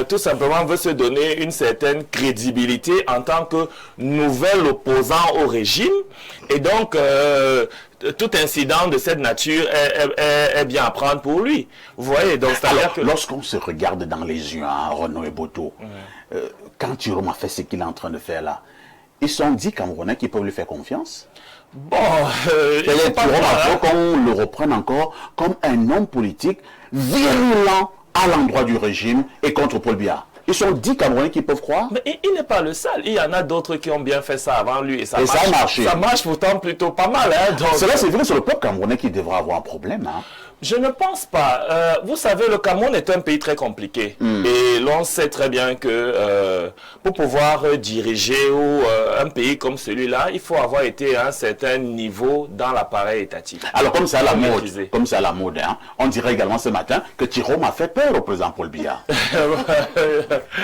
tout simplement veut se donner une certaine crédibilité en tant que nouvel opposant au régime. Et donc, tout incident de cette nature est bien à prendre pour lui. Vous voyez, donc c'est-à-dire que... Lorsqu'on se regarde dans les yeux, hein, Renaud et Boto, quand Chiroma fait ce qu'il est en train de faire là, ils sont dit Camerounais qui peuvent lui faire confiance. Bon, Il faut qu'on le reprenne encore comme un homme politique virulent à l'endroit du régime et contre Paul Biya. Ils sont 10 Camerounais qui peuvent croire. Mais il n'est pas le seul. Il y en a d'autres qui ont bien fait ça avant lui. Et ça Et ça a marché. Ça marche pourtant plutôt pas mal. Hein, donc... Cela, c'est vrai, c'est le peuple camerounais qui devra avoir un problème. Hein. Je ne pense pas. Vous savez, le Cameroun est un pays très compliqué. Et l'on sait très bien que pour pouvoir diriger un pays comme celui-là, il faut avoir été à un certain niveau dans l'appareil étatique. Alors, comme c'est à la mode, Maîtriser. hein, on dirait également ce matin que Chiroma a fait peur au président Paul Biya.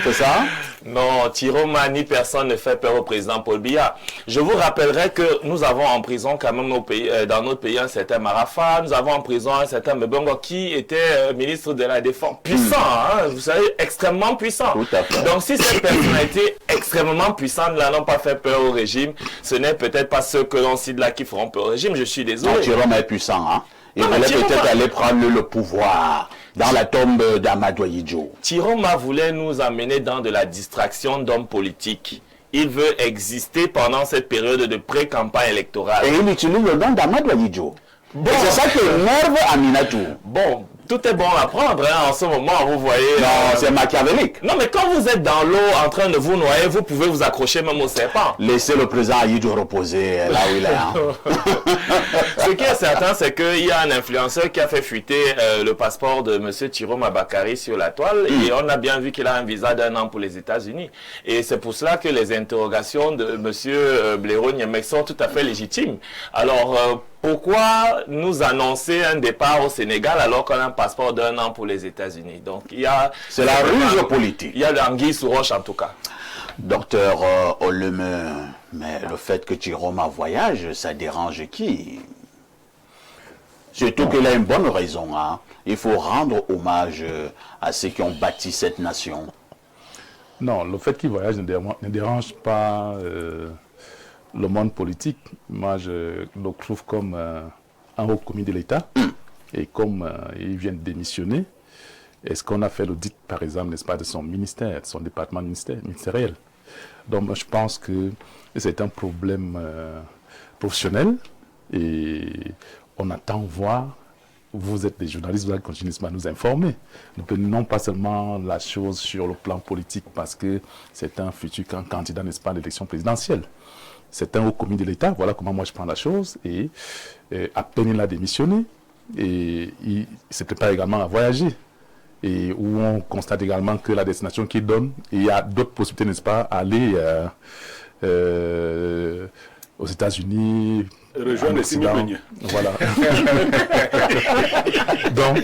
C'est ça? Non, Chiroma ni personne ne fait peur au président Paul Biya. Je vous rappellerai que nous avons en prison quand même dans notre pays un certain Marafa, nous avons en prison un certain Mbongo qui était ministre de la Défense. Puissant, hein, vous savez, extrêmement puissant. Tout à fait. Donc si cette personnalité extrêmement puissante là n'ont pas fait peur au régime, ce n'est peut-être pas ceux que l'on cite là qui feront peur au régime, je suis désolé. Non, Chiroma est puissant. Hein. Il Non, mais fallait Chiroma- peut-être aller prendre le pouvoir dans la tombe d'Amadou Aïdjo. Chiroma voulait nous amener dans de la distraction d'hommes politiques. Il veut exister pendant cette période de pré-campagne électorale. Et il utilise le nom d'Amadou Aïdjo. Bon. Et c'est ça qui énerve Aminatou. Bon, tout est bon à prendre hein, en ce moment, vous voyez. Non, c'est machiavélique. Non, mais quand vous êtes dans l'eau en train de vous noyer, vous pouvez vous accrocher même au serpent. Laissez le président Aïdjo reposer là où il est. Hein. Ce qui est certain, c'est qu'il y a un influenceur qui a fait fuiter le passeport de M. Chiroma Bakari sur la toile et on a bien vu qu'il a un visa d'1 an pour les États-Unis. Et c'est pour cela que les interrogations de M. Blaireau Niémec sont tout à fait légitimes. Alors, pourquoi nous annoncer un départ au Sénégal alors qu'on a un passeport d'1 an pour les États-Unis? Donc, il y a... C'est la ruse politique. Il y a l'anguille sous roche en tout cas. Docteur Oleme, mais le fait que Chiroma voyage, ça dérange qui? Surtout qu'il a une bonne raison. Hein. Il faut rendre hommage à ceux qui ont bâti cette nation. Non, le fait qu'il voyage ne dérange pas le monde politique. Moi, je le trouve comme un haut commis de l'État. Et comme il vient de démissionner, est-ce qu'on a fait l'audit, par exemple, n'est-ce pas, de son ministère, de son département ministériel? Donc, moi, je pense que c'est un problème professionnel et on attend voir. Vous êtes des journalistes, vous allez continuer à nous informer. Nous prenons pas seulement la chose sur le plan politique parce que c'est un futur candidat, n'est-ce pas, à l'élection présidentielle. C'est un haut commis de l'État, voilà comment moi je prends la chose. Et à peine il a démissionné, et il se prépare également à voyager. Et où on constate également que la destination qu'il donne, il y a d'autres possibilités, n'est-ce pas, aller aux États-Unis. Rejoindre les Occident. Simi-Beignet. Voilà. Donc,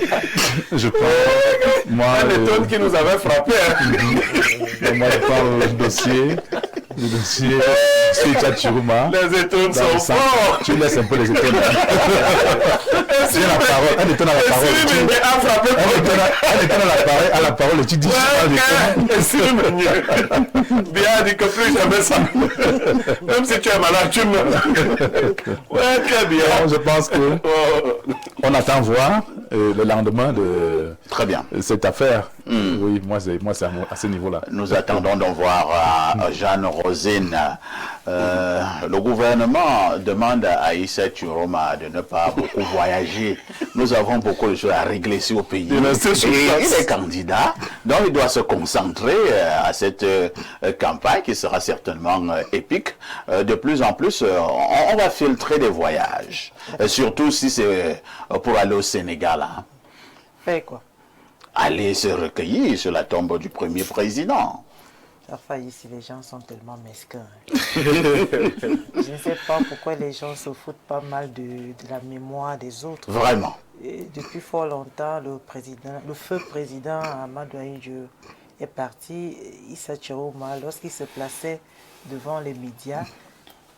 je prends. Moi, L'étonne qui nous avait frappé. donc moi, je prends le dossier. Le dossier. Suite à Chiroma. Les étoiles Dans le sont sac. forts. Tu laisses un peu les étoiles. J'ai la parole, elle était dans la parole. Elle était dans la parole, tu dis bien dit que plus jamais ça. Même si tu es malade, tu meurs. Ouais, très bien. Je pense que on attend voir le lendemain de Très bien. cette affaire. Oui, moi c'est à ce niveau-là. Nous attendons d'en voir Jeanne Rosine. Le gouvernement demande à Issa Chiroma de ne pas beaucoup voyager. Nous avons beaucoup de choses à régler ici au pays. Et il est candidat, donc il doit se concentrer à cette campagne qui sera certainement épique. De plus en plus, on va filtrer des voyages. Surtout si c'est pour aller au Sénégal. Hein. Fait quoi? Aller se recueillir sur la tombe du premier président. Ça faillit si les gens sont tellement mesquins. Je ne sais pas pourquoi les gens se foutent pas mal de la mémoire des autres. Vraiment. Et depuis fort longtemps, le feu président Amadou Ahidjo est parti. Issa Chiroma, lorsqu'il se plaçait devant les médias,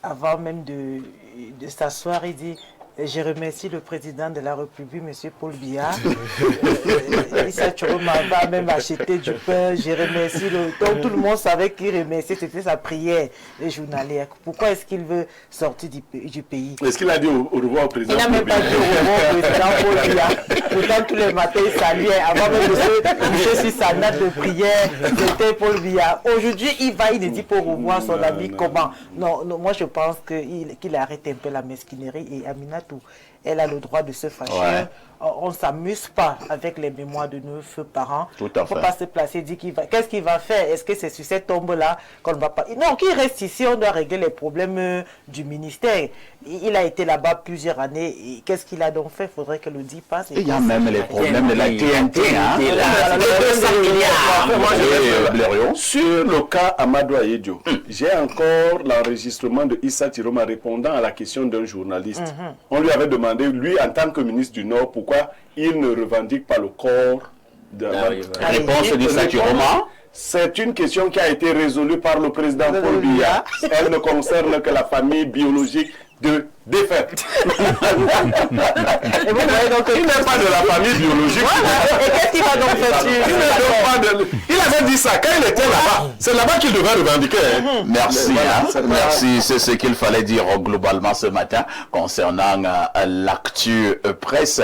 avant même de s'asseoir, il dit: je remercie le président de la République, M. Paul Biya. Issa Chiroma va même acheter du pain. Je remercie donc tout le monde savait qu'il remerciait, c'était sa prière, les journaliers. Pourquoi est-ce qu'il veut sortir du pays? Est-ce qu'il a dit au revoir au président? Il n'a même pas dit au revoir au président Paul Biya. Pourtant, tous les matins, il saluait. Avant même de se coucher sur sa natte de prière, c'était Paul Biya. Aujourd'hui, il ne dit pas au revoir à son ami. Comment? Non, moi je pense qu'il arrête un peu la mesquinerie. Et Aminatou, elle a le droit de se fâcher. Ouais. On ne s'amuse pas avec les mémoires de nos feux parents. Tout à fait. Il ne faut pas se placer, dire qu'est-ce qu'il va faire? Est-ce que c'est sur cette tombe-là qu'on ne va pas... Non, qu'il reste ici, on doit régler les problèmes du ministère. Il a été là-bas plusieurs années. Qu'est-ce qu'il a donc fait? Il faudrait que le dit passe. Il y a même les problèmes de la TNT. Sur le cas Amadou Ahidjo, j'ai encore l'enregistrement de Issa Chiroma répondant à la question d'un journaliste. On lui avait demandé, lui, en tant que ministre du Nord, pourquoi il ne revendique pas le corps de la réponse d'Issa Chiroma. C'est une question qui a été résolue par le président Paul Biya. Elle ne concerne que la famille biologique de défaite. Et vous voyez donc, il n'est pas de la famille biologique. Et qu'est-ce qu'il va donc faire? Il avait dit ça quand il était là-bas. C'est là-bas qu'il devait revendiquer. Merci. Merci. C'est ce qu'il fallait dire globalement ce matin concernant l'actu presse.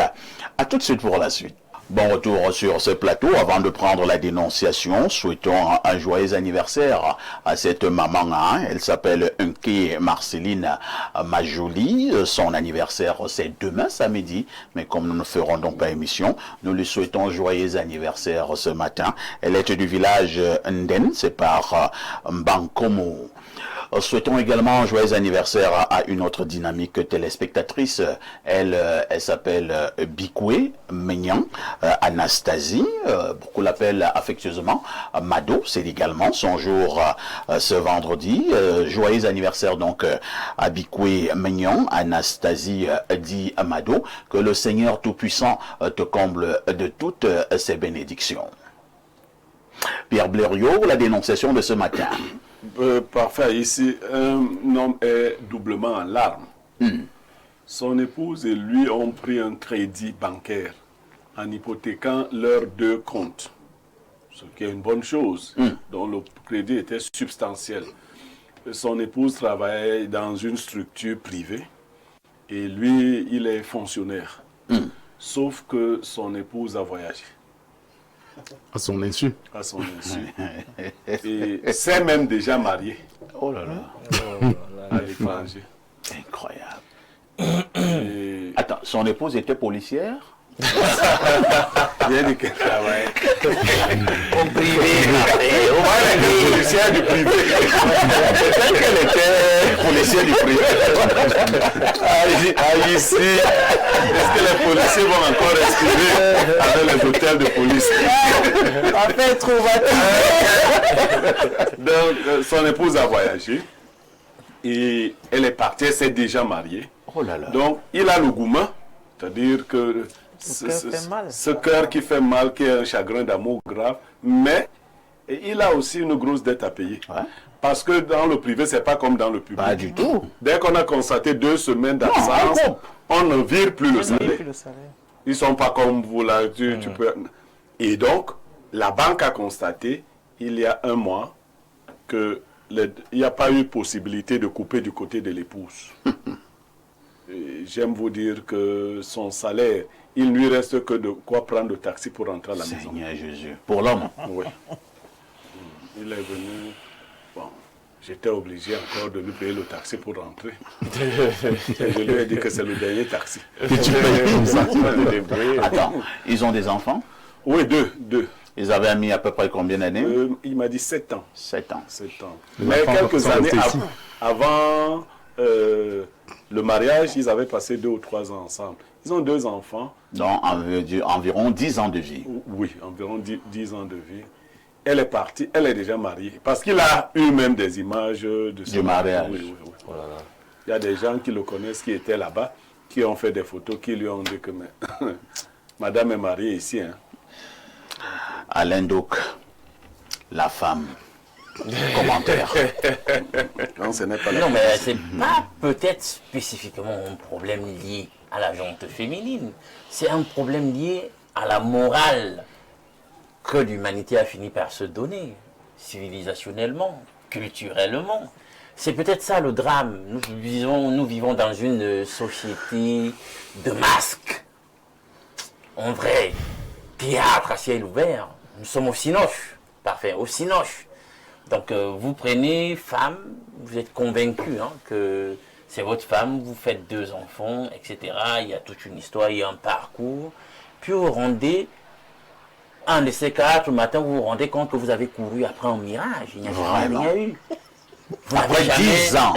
À tout de suite pour la suite. Bon retour sur ce plateau. Avant de prendre la dénonciation, souhaitons un joyeux anniversaire à cette maman. Elle s'appelle Unke Marceline Majoli. Son anniversaire, c'est demain samedi. Mais comme nous ne ferons donc pas émission, nous lui souhaitons joyeux anniversaire ce matin. Elle est du village Nden, c'est par Mbankomo. Souhaitons également un joyeux anniversaire à une autre dynamique téléspectatrice. Elle s'appelle Bikwe Menyan, Anastasie, beaucoup l'appellent affectueusement Mado, c'est également son jour ce vendredi. Joyeux anniversaire donc à Bikwe Menyan, Anastasie dit Mado, que le Seigneur Tout-Puissant te comble de toutes ses bénédictions. Pierre Blériot, la dénonciation de ce matin. Parfait. Ici, un homme est doublement en larmes. Son épouse et lui ont pris un crédit bancaire en hypothéquant leurs deux comptes, ce qui est une bonne chose, dont le crédit était substantiel. Son épouse travaillait dans une structure privée et lui, il est fonctionnaire. Sauf que son épouse a voyagé. À son insu. À son insu. Et c'est même déjà marié. Oh là là. À l'étranger. Incroyable. Et... Attends, son épouse était policière? Bien dit qu'elle travaille. Au privé. Policière du privé. Peut-être qu'elle était policière du privé. Ici, est-ce que les policiers vont encore respirer avec les hôtels de police? Donc, son épouse a voyagé et elle est partie, elle s'est déjà mariée. Oh là là. Donc, il a le gourmand, c'est-à-dire que ce cœur qui fait mal, qui est un chagrin d'amour grave, mais Et il a aussi une grosse dette à payer. Ouais. Parce que dans le privé, c'est pas comme dans le public. Pas du tout. Dès qu'on a constaté 2 semaines d'absence, Non, on ne vire plus le Et salaire. puis le salaire. Ils sont pas comme vous là. Tu peux... Et donc, la banque a constaté, il y a 1 mois, qu'il n'y a pas eu possibilité de couper du côté de l'épouse. J'aime vous dire que son salaire, il ne lui reste que de quoi prendre le taxi pour rentrer à la maison. Seigneur Jésus. Pour l'homme. Oui. Il est venu. Bon, j'étais obligé encore de lui payer le taxi pour rentrer. Et je lui ai dit que c'est le dernier taxi. Que tu payes comme ça. Attends, ils ont des enfants? Oui, deux. Ils avaient mis à peu près combien d'années? Il m'a dit 7 ans. 7 ans. 7 ans. Les Mais enfants quelques sont années restés ici. avant le mariage, ils avaient passé 2 ou 3 ans ensemble. Ils ont 2 enfants. Donc environ 10 ans de vie. Oui, environ 10 ans de vie. Elle est partie, elle est déjà mariée. Parce qu'il a eu même des images de Du mariage. Oui. Il y a des gens qui le connaissent, qui étaient là-bas, qui ont fait des photos, qui lui ont dit que madame est mariée ici. Hein. Alain Douk, la femme. Commentaire. Non, ce n'est pas la Non, mais c'est pas peut-être spécifiquement un problème lié à la jante féminine. C'est un problème lié à la morale que l'humanité a fini par se donner, civilisationnellement, culturellement. C'est peut-être ça le drame. Nous vivons dans une société de masques. En vrai, théâtre à ciel ouvert. Nous sommes au cinoche. Parfait, au cinoche. Donc vous prenez femme, vous êtes convaincu que c'est votre femme, vous faites 2 enfants, etc. Il y a toute une histoire, il y a un parcours. Puis vous rendez, un de ces 4 le matin, vous vous rendez compte que vous avez couru après un mirage. Il n'y a Vraiment. rien eu. Vous Après n'avez 10 ans.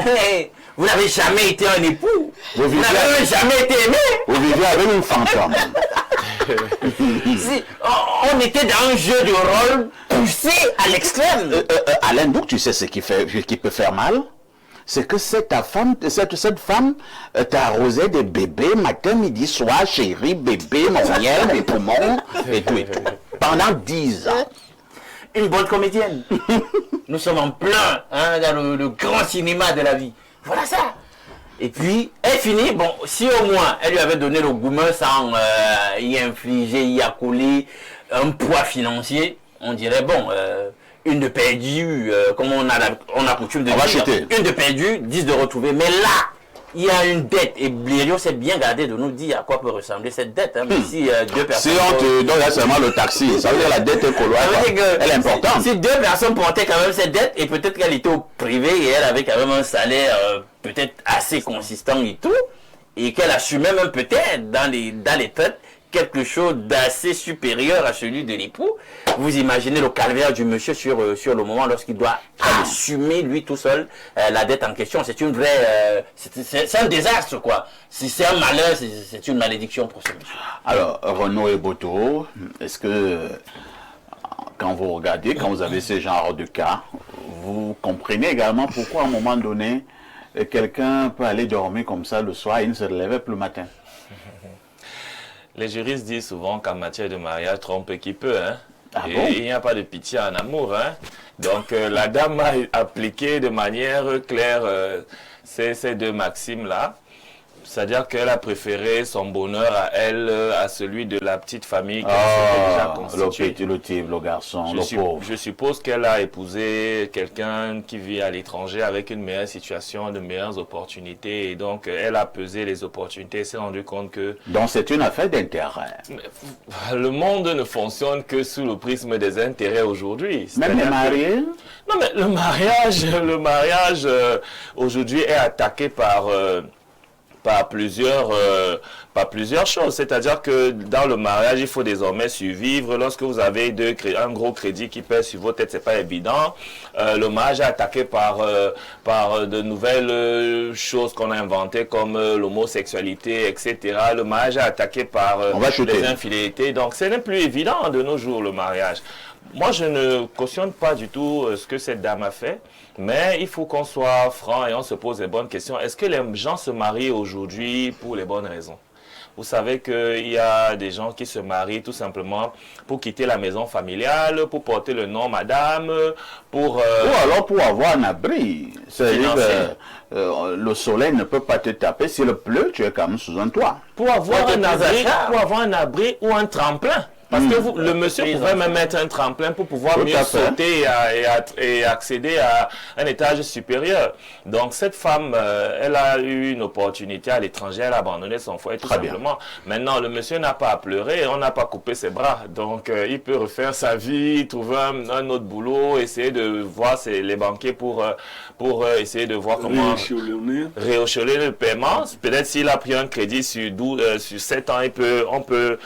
Vous n'avez jamais été un époux. Vous Vous vivez n'avez jamais été aimé. Vous vivez avec une fantôme. On était dans un jeu de rôle poussé à l'extrême. Alain Douk, tu sais ce qui peut faire mal? C'est que cette femme t'a arrosé des bébés matin, midi, soir, chérie, bébé, mon miel, mes poumons, et tout et tout. Pendant 10 ans. Une bonne comédienne. Nous sommes en plein dans le grand cinéma de la vie. Voilà ça. Et puis, elle finit, bon, si au moins elle lui avait donné le gourmet sans y infliger, y accoler un poids financier, on dirait, bon, une de perdue, comme on a coutume de On va dire, chuter. une de perdue, 10 de retrouvée. Mais là, il y a une dette. Et Blériot s'est bien gardé de nous dire à quoi peut ressembler cette dette. Mais si 2 personnes... Si on te donne là seulement le taxi, ça veut dire la dette est colloide. Ça veut dire que Elle est importante. Si 2 personnes portaient quand même cette dette, et peut-être qu'elle était au privé et elle avait quand même un salaire peut-être assez consistant et tout, et qu'elle assumait même peut-être dans les traites quelque chose d'assez supérieur à celui de l'époux, vous imaginez le calvaire du monsieur sur le moment lorsqu'il doit assumer lui tout seul la dette en question. C'est une vraie... c'est un désastre, quoi. Si c'est un malheur, c'est une malédiction pour ce monsieur. Alors, Renaud et Boto, est-ce que quand vous regardez, quand vous avez ce genre de cas, vous comprenez également pourquoi à un moment donné, quelqu'un peut aller dormir comme ça le soir et il ne se relève plus le matin? Les juristes disent souvent qu'en matière de mariage, trompe qui peut. Hein? Ah Et bon? il n'y a pas de pitié en amour. Hein? Donc la dame a appliqué de manière claire ces 2 maximes-là. C'est-à-dire qu'elle a préféré son bonheur à elle, à celui de la petite famille qu'elle s'était déjà constituée. Le type, le garçon, le pauvre. Je suppose qu'elle a épousé quelqu'un qui vit à l'étranger avec une meilleure situation, de meilleures opportunités. Et donc, elle a pesé les opportunités et s'est rendu compte que Donc c'est une affaire d'intérêt. le monde ne fonctionne que sous le prisme des intérêts aujourd'hui. Même les C'est-à-dire que- mariés? Non, mais le mariage aujourd'hui est attaqué par plusieurs choses. C'est-à-dire que dans le mariage, il faut désormais survivre. Lorsque vous avez un gros crédit qui pèse sur votre tête, c'est pas évident. Le mariage est attaqué par de nouvelles choses qu'on a inventées comme l'homosexualité, etc. Le mariage est attaqué par On va chuter. les infidélités. Donc, ce n'est plus évident de nos jours, le mariage. Moi, je ne cautionne pas du tout ce que cette dame a fait, mais il faut qu'on soit franc et on se pose les bonnes questions. Est-ce que les gens se marient aujourd'hui pour les bonnes raisons? Vous savez qu'il y a des gens qui se marient tout simplement pour quitter la maison familiale, pour porter le nom madame, pour... Ou alors pour avoir un abri. C'est-à-dire que le soleil ne peut pas te taper. S'il pleut, tu es quand même sous un toit. Pour avoir un abri ou un tremplin. Parce que le monsieur pouvait même mettre un tremplin pour pouvoir mieux sauter et accéder à un étage supérieur. Donc cette femme, elle a eu une opportunité à l'étranger, elle a abandonné son foyer tout simplement. Maintenant, le monsieur n'a pas à pleurer, on n'a pas coupé ses bras. Donc il peut refaire sa vie, trouver un autre boulot, essayer de voir les banquiers pour essayer de voir comment rééchelonner le paiement. Peut-être s'il a pris un crédit sur 7 ans, on peut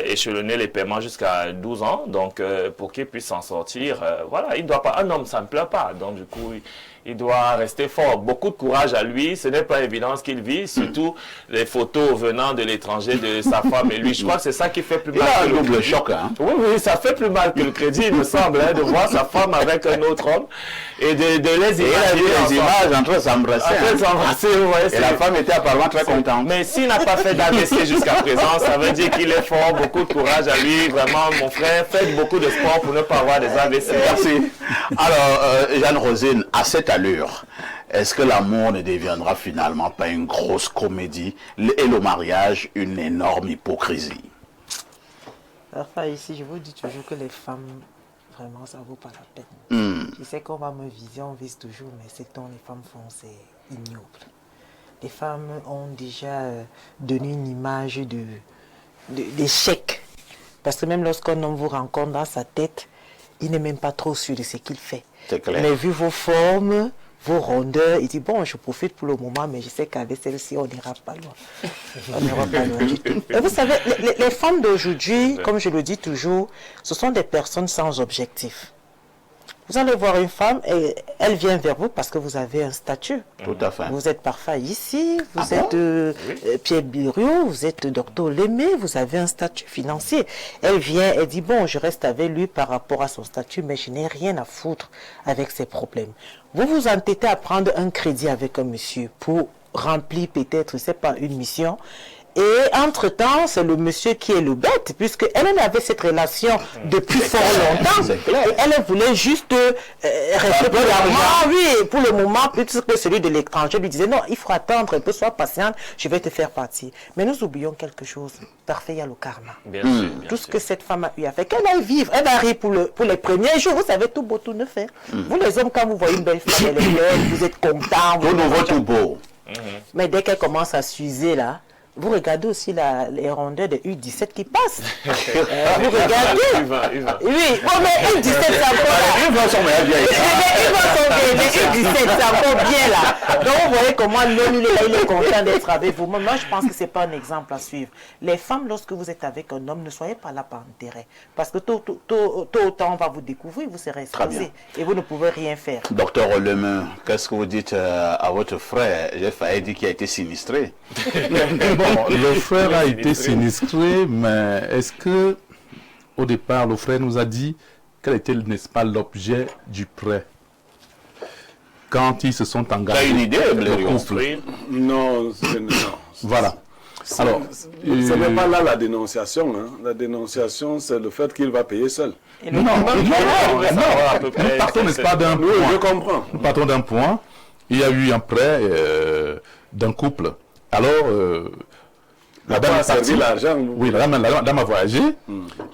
échelonner les paiements jusqu'à 12 ans, donc pour qu'il puisse s'en sortir, voilà, il doit pas, un homme ça ne pleure pas, donc du coup il doit rester fort. Beaucoup de courage à lui, ce n'est pas évident ce qu'il vit, surtout les photos venant de l'étranger de sa femme et lui. Je crois que c'est ça qui fait plus mal. Il a un double choc, hein. Oui, ça fait plus mal que le crédit, il me semble, hein, de voir sa femme avec un autre homme et de les imaginer. Les images entre s'embrasser. Ouais, et la femme était apparemment très contente. Mais s'il n'a pas fait d'AVC jusqu'à présent, ça veut dire qu'il est fort, beaucoup de courage à lui. Vraiment, mon frère, faites beaucoup de sport pour ne pas avoir des AVC. Merci. Alors, Jeanne-Rosine, à cette allure, est-ce que l'amour ne deviendra finalement pas une grosse comédie et le mariage une énorme hypocrisie? Enfin, ici, je vous dis toujours que les femmes, vraiment, ça ne vaut pas la peine. Tu sais qu'on va me viser, on vise toujours, mais ce dont les femmes font, c'est ignoble. Les femmes ont déjà donné une image d'échec. Parce que même lorsqu'un homme vous rencontre dans sa tête, il n'est même pas trop sûr de ce qu'il fait. Mais vu vos formes, vos rondeurs, il dit bon, je profite pour le moment, mais je sais qu'avec celle-ci, on n'ira pas loin. On n'ira pas loin du tout. Et vous savez, les femmes d'aujourd'hui, comme je le dis toujours, ce sont des personnes sans objectif. Vous allez voir une femme et elle vient vers vous parce que vous avez un statut. Tout à fait. Vous êtes parfait ici, vous êtes Pierre Biriou, vous êtes docteur Lémé, vous avez un statut financier. Elle vient, elle dit bon, je reste avec lui par rapport à son statut, mais je n'ai rien à foutre avec ses problèmes. Vous vous entêtez à prendre un crédit avec un monsieur pour remplir peut-être, c'est pas une mission. Et entre-temps, c'est le monsieur qui est le bête, puisqu'elle avait cette relation depuis fort longtemps. Et elle voulait juste rester pour l'argent. Oui, pour le moment, plus que celui de l'étranger lui disait, non, il faut attendre un peu, sois patiente, je vais te faire partir. Mais nous oublions quelque chose. Parfait, il y a le karma. Bien sûr, tout ce que cette femme a eu à faire, qu'elle aille vivre, elle va rire pour les premiers jours. Vous savez, tout beau, tout neuf. Vous les hommes, quand vous voyez une belle femme, elle est belle, vous êtes contents. Tout nouveau, tout beau. Mais dès qu'elle commence à s'user là, vous regardez aussi les rondeurs de U17 qui passent. Vous regardez. Oui, bon, mais U17 c'est encore là. Ils vont sont bien. Mais U17 c'est encore bien là. Donc vous voyez comment l'homme il est content d'être avec vous. Moi je pense que c'est pas un exemple à suivre. Les femmes, lorsque vous êtes avec un homme, ne soyez pas là par intérêt. Parce que tôt ou tard on va vous découvrir, vous serez exposé. Et vous ne pouvez rien faire. Docteur Lemeu, qu'est-ce que vous dites à votre frère? J'ai failli dire qu'il a été sinistré. Bon, le frère a été sinistré, mais est-ce que, au départ, le frère nous a dit quel était, n'est-ce pas, l'objet du prêt quand ils se sont engagés? Tu as une idée, Non, voilà. Alors, ce n'est pas là la dénonciation. Hein. La dénonciation, c'est le fait qu'il va payer seul. Non, nous partons, n'est-ce pas, d'un point. Oui, je comprends. Nous partons d'un point. Il y a eu un prêt d'un couple. Alors, la dame a servi l'argent. Oui, la dame a voyagé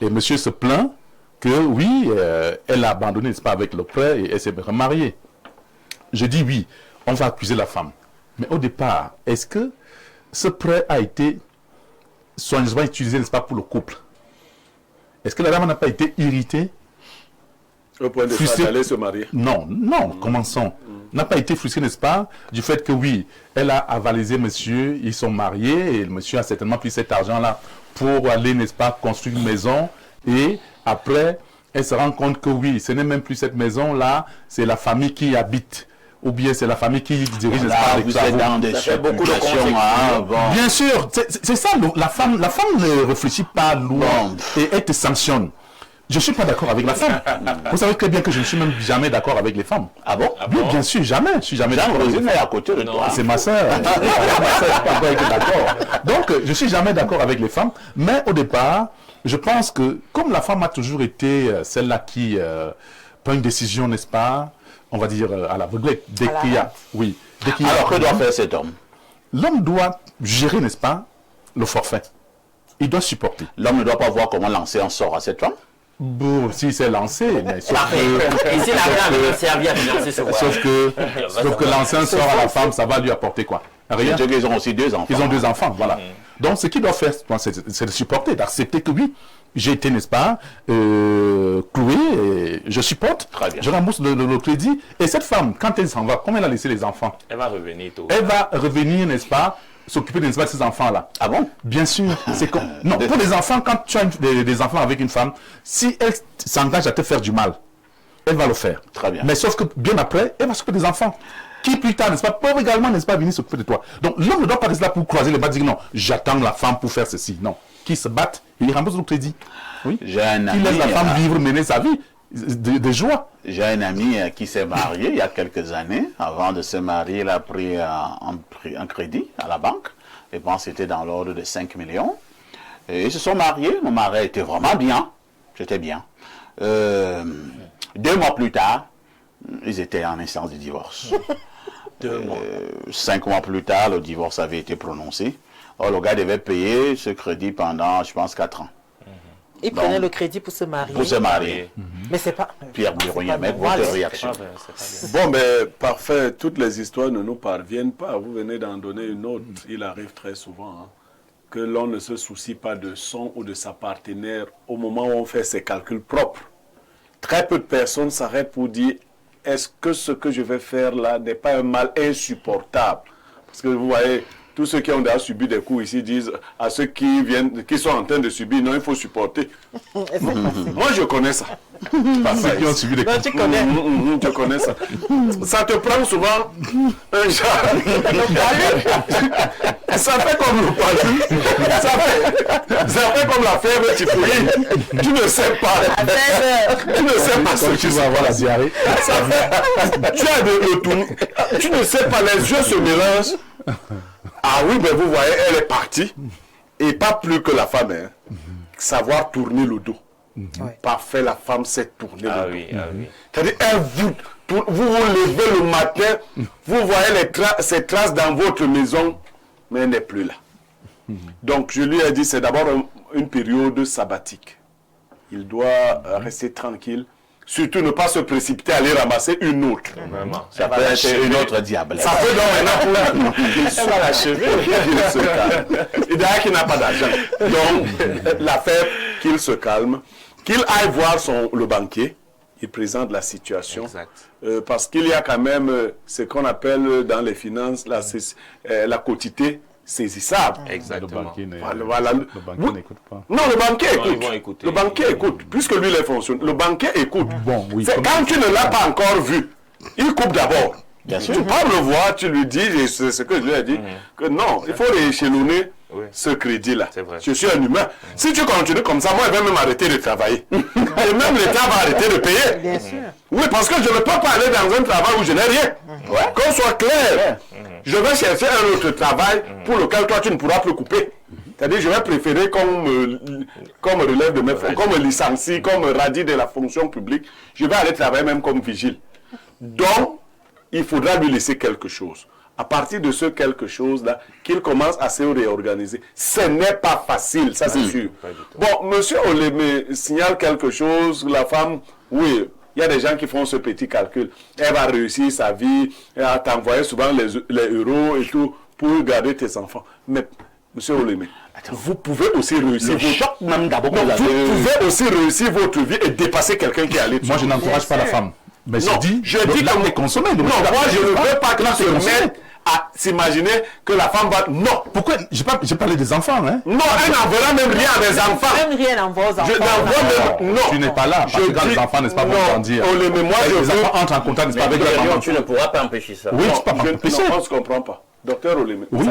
et monsieur se plaint que oui, elle a abandonné, n'est-ce pas, avec le prêt et elle s'est remariée. Je dis oui, on va accuser la femme. Mais au départ, est-ce que ce prêt a été soigneusement utilisé, n'est-ce pas, pour le couple? Est-ce que la dame n'a pas été irritée? Au point de d'aller se marier. Non, commençons. N'a pas été frustrée, n'est-ce pas, du fait que oui, elle a avalisé monsieur, ils sont mariés, et le monsieur a certainement pris cet argent-là pour aller, n'est-ce pas, construire une maison, et après, elle se rend compte que oui, ce n'est même plus cette maison-là, c'est la famille qui y habite, ou bien c'est la famille qui dirige, n'est-ce pas, vous êtes dans des spéculations, hein, bon. Bien sûr, c'est ça, la femme ne réfléchit pas loin, et elle te sanctionne. Je ne suis pas d'accord avec la femme. Vous savez très bien que je ne suis même jamais d'accord avec les femmes. Ah bon? Oui, bien sûr, jamais. Je suis jamais d'accord avec les Rosine est femmes. à côté de toi. C'est ma sœur. Ma sœur, je suis pas encore d'accord. Donc, je ne suis jamais d'accord avec les femmes. Mais au départ, je pense que comme la femme a toujours été celle-là qui prend une décision, n'est-ce pas, on va dire à l'aveuglette, dès qu'il y a... Oui. Dès qu'il y a... Alors, que doit faire cet homme? L'homme doit gérer, n'est-ce pas, le forfait. Il doit supporter. L'homme ne doit pas voir comment lancer un sort à cette femme? Bon, si c'est lancé, mais sauf Parfait. que... Et c'est la femme qui va servir à financer ce Sauf que l'ancien sort à la femme, ça va lui apporter quoi? Rien. C'est qu'ils ont aussi 2 enfants. Ils ont 2 enfants, voilà. Donc, ce qu'il doit faire, c'est de supporter, d'accepter que oui, j'ai été, n'est-ce pas, cloué, et je supporte, Très bien. je rembourse le crédit. Et cette femme, quand elle s'en va, comme elle a laissé les enfants, Elle va revenir tôt. elle va revenir, n'est-ce pas, s'occuper, n'est-ce pas, de ces enfants-là. Ah bon? Bien sûr, c'est comme... Non, pour les enfants, quand tu as des enfants avec une femme, si elle s'engage à te faire du mal, elle va le faire. Très bien. Mais sauf que bien après, elle va s'occuper des enfants. Qui plus tard, n'est-ce pas, peuvent également, n'est-ce pas, venir s'occuper de toi. Donc l'homme ne doit pas rester là pour croiser les bras, dire non, j'attends la femme pour faire ceci. Non. Qui se battent, il rembourse le crédit. Oui. J'ai un Qui ami, laisse la femme vivre, mener sa vie de joie. J'ai un ami qui s'est marié il y a quelques années. Avant de se marier, il a pris un crédit à la banque. Je pense que c'était dans l'ordre de 5 millions. Et ils se sont mariés. Mon mari était vraiment bien. J'étais bien. 2 mois plus tard, ils étaient en instance de divorce. 2 mois. 5 mois plus tard, le divorce avait été prononcé. Or, le gars devait payer ce crédit pendant, je pense, 4 ans. Il prenait le crédit pour se marier. Pour se marier. Mais c'est pas... Pierre Biron-Yamet, votre réaction? Bon, ben, parfait. Toutes les histoires ne nous parviennent pas. Vous venez d'en donner une autre. Il arrive très souvent que l'on ne se soucie pas de son ou de sa partenaire au moment où on fait ses calculs propres. Très peu de personnes s'arrêtent pour dire est-ce que ce que je vais faire là n'est pas un mal insupportable? Parce que vous voyez, tous ceux qui ont déjà subi des coups ici disent à ceux qui sont en train de subir, non, il faut supporter. Moi, je connais ça. Ceux qui ont subi des coups. Tu connais. Je connais ça. Ça te prend souvent un genre. Ça fait comme le palu. Ça fait comme la fèvre typhoïde. Tu ne sais pas. Tu ne sais pas ce Comme que tu vas avoir la diarrhée. ça fait. Tu as le tour. Tu ne sais pas, les yeux se mélangent. Ah oui, ben vous voyez, elle est partie. Et pas plus que la femme. Hein. Savoir tourner le dos. Parfait, la femme sait tourner le dos. Ah oui, ah oui. C'est-à-dire, vous levez le matin, vous voyez ces traces dans votre maison, mais elle n'est plus là. Donc, je lui ai dit, c'est d'abord une période sabbatique. Il doit rester tranquille. Surtout ne pas se précipiter à aller ramasser une autre. Vraiment. Ça peut être une autre diable. Ça peut donc maintenant pour va l'achever. Et d'ailleurs qu'il n'a pas d'argent. Donc, l'affaire qu'il se calme, qu'il aille voir le banquier, il présente la situation. Parce qu'il y a quand même ce qu'on appelle dans les finances la quotité saisissable. Exactement. Voilà. Le banquier n'écoute pas. Non, le banquier Non, ils écoute. vont écouter. Le banquier écoute, puisque lui, il est fonctionnaire. Le banquier écoute. Bon, oui. Quand tu ne l'as pas encore vu, il coupe d'abord. Bien sûr. Tu pars le voir, tu lui dis, et c'est ce que je lui ai dit, que non, il faut rééchelonner ce crédit-là. C'est vrai. Je suis un humain. Si tu continues comme ça, moi, je vais même arrêter de travailler. Et même l'État va arrêter de payer. Bien sûr. Oui, parce que je ne peux pas aller dans un travail où je n'ai rien. Qu'on soit clair. Je vais chercher un autre travail pour lequel toi, tu ne pourras plus couper. C'est-à-dire, je vais préférer qu'on me relève de mes fonds, qu'on me licencie, qu'on me radie de la fonction publique. Je vais aller travailler même comme vigile. Donc, il faudra lui laisser quelque chose. À partir de ce quelque chose-là, qu'il commence à se réorganiser. Ce n'est pas facile, ça c'est sûr. Bon, monsieur Olé me signale quelque chose, la femme, oui, il y a des gens qui font ce petit calcul. Elle va réussir sa vie, elle va t'envoyer souvent les euros et tout pour garder tes enfants. Mais, monsieur Olémé, vous pouvez aussi réussir vous pouvez aussi réussir votre vie et dépasser quelqu'un qui est allé Moi, je n'encourage pas la femme. Mais non, je dis qu'on est consommé. Non, moi, je ne veux pas que tu se mettes à s'imaginer que la femme va... Non. Pourquoi? J'ai parlé des enfants, hein. Non, elle n'enverra même rien à des enfants. Même rien envoie aux enfants. Je n'envoie même... Non. Tu n'es pas là, parce que quand les enfants, n'est-ce pas, vont grandir. Mais moi, je les veux... enfants entrent en contact, n'est-ce pas, avec la maman. Tu ne pourras pas empêcher ça. Oui, tu peux pas Non, empêcher. on ne se comprend pas. Docteur Oleme, Oui.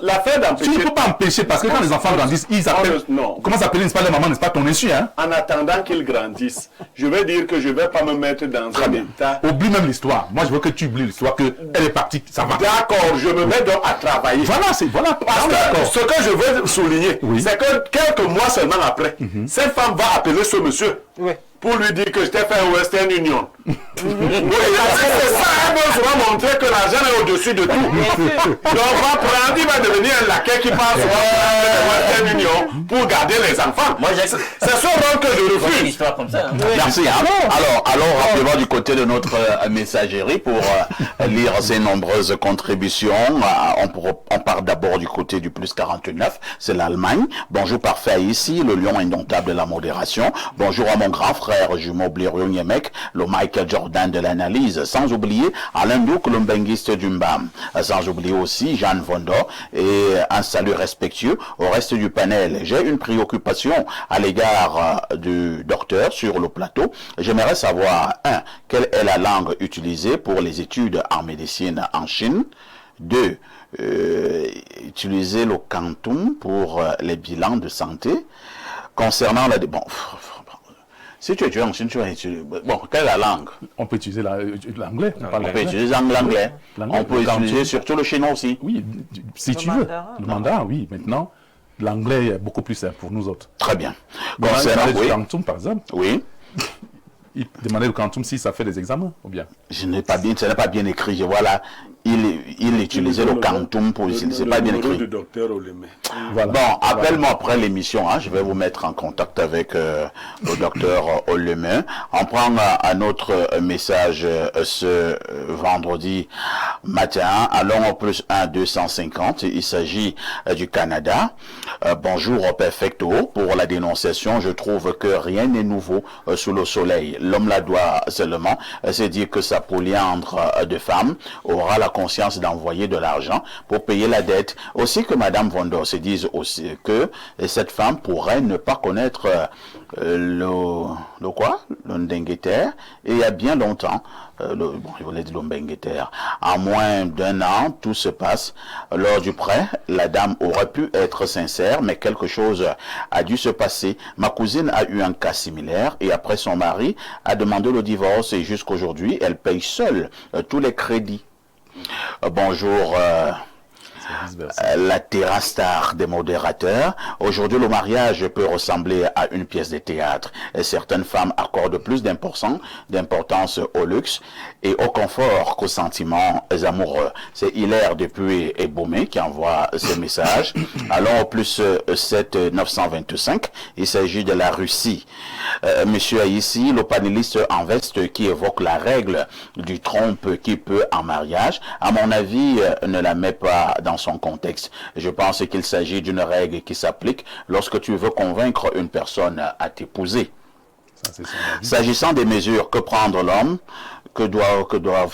l'affaire d'empêcher... Tu ne peux pas empêcher, parce que quand les enfants grandissent, ils appellent... Non. Comment s'appelle, n'est-ce pas les mamans, n'est-ce pas ton insu, hein? En attendant qu'ils grandissent, je vais dire que je ne vais pas me mettre dans un état... Oublie même l'histoire. Moi, je veux que tu oublies l'histoire, qu'elle est partie, ça va. D'accord, je me mets donc à travailler. Voilà, c'est... Voilà. Parce que ce que je veux souligner, Oui. c'est que quelques mois seulement après, cette femme va appeler ce monsieur Oui. pour lui dire que je t'ai fait un Western Union. Oui, c'est ça, elle veut souvent montrer que l'argent est au-dessus de tout. Donc on va prendre, il va devenir un laquais qui passe souvent de Western Union pour garder les enfants. Moi, j'ai C'est son rôle que je une refuse. histoire comme ça. Hein. Merci. Hein. Alors rappelez-moi du côté de notre messagerie pour lire ces nombreuses contributions. On part d'abord du côté du plus 49, c'est l'Allemagne. Bonjour parfait ici, le lion indomptable de la modération. Bonjour à mon grand frère jumeau Blérion Yemek, le Michael Jordan de l'analyse. Sans oublier Alain Douk, le mbenguiste du Mbam. Sans oublier aussi Jeanne Vondor et un salut respectueux au reste du panel. J'ai une préoccupation à l'égard du docteur sur le plateau. J'aimerais savoir, 1. Quelle est la langue utilisée pour les études en médecine en Chine? 2. Utiliser le Kantum pour les bilans de santé. Concernant la... Bon, si tu étudies en Chine, tu vas étudier... Bon, quelle est la langue? On peut utiliser l'anglais. On peut utiliser l'anglais. L'anglais. On peut utiliser surtout le chinois aussi. Oui, si tu veux. mandarin. Le mandarin, oui. Maintenant, l'anglais est beaucoup plus simple pour nous autres. Très bien. Concernant Concernant... le Oui. Quantum, par exemple, Oui. il demandait le Quantum si ça fait des examens, ou bien. Ce n'est pas bien écrit. Je vois là, il utilisait le Kantum pour... C'est pas bien numéro écrit. du docteur Oleme. Voilà. Bon, appelle-moi après l'émission, hein, je vais vous mettre en contact avec le docteur Oleme. On prend un autre message ce vendredi matin. Allons au plus 1 250. Il s'agit du Canada. Bonjour Perfecto. Pour la dénonciation, je trouve que rien n'est nouveau sous le soleil. L'homme là doit seulement se dire que sa polyandre de femme aura la conscience d'envoyer de l'argent pour payer la dette. Aussi que Madame Vondor se dise aussi que cette femme pourrait ne pas connaître le quoi? Le Ndengiter. Et il y a bien longtemps, je voulais dire le Mbengiter, en moins d'1 an, tout se passe. Lors du prêt, la dame aurait pu être sincère, mais quelque chose a dû se passer. Ma cousine a eu un cas similaire et après son mari a demandé le divorce et jusqu'aujourd'hui, elle paye seule tous les crédits. Bonjour. La terrastar des modérateurs. Aujourd'hui, le mariage peut ressembler à une pièce de théâtre. Et certaines femmes accordent plus d'importance au luxe et au confort qu'aux sentiments amoureux. C'est Hilaire depuis Ebomé qui envoie ce message. Allons au plus 7 925. Il s'agit de la Russie. Monsieur ici, le panéliste en veste qui évoque la règle du trompe qui peut en mariage, à mon avis, ne la met pas dans son contexte. Je pense qu'il s'agit d'une règle qui s'applique lorsque tu veux convaincre une personne à t'épouser. S'agissant des mesures que prendre l'homme, que doit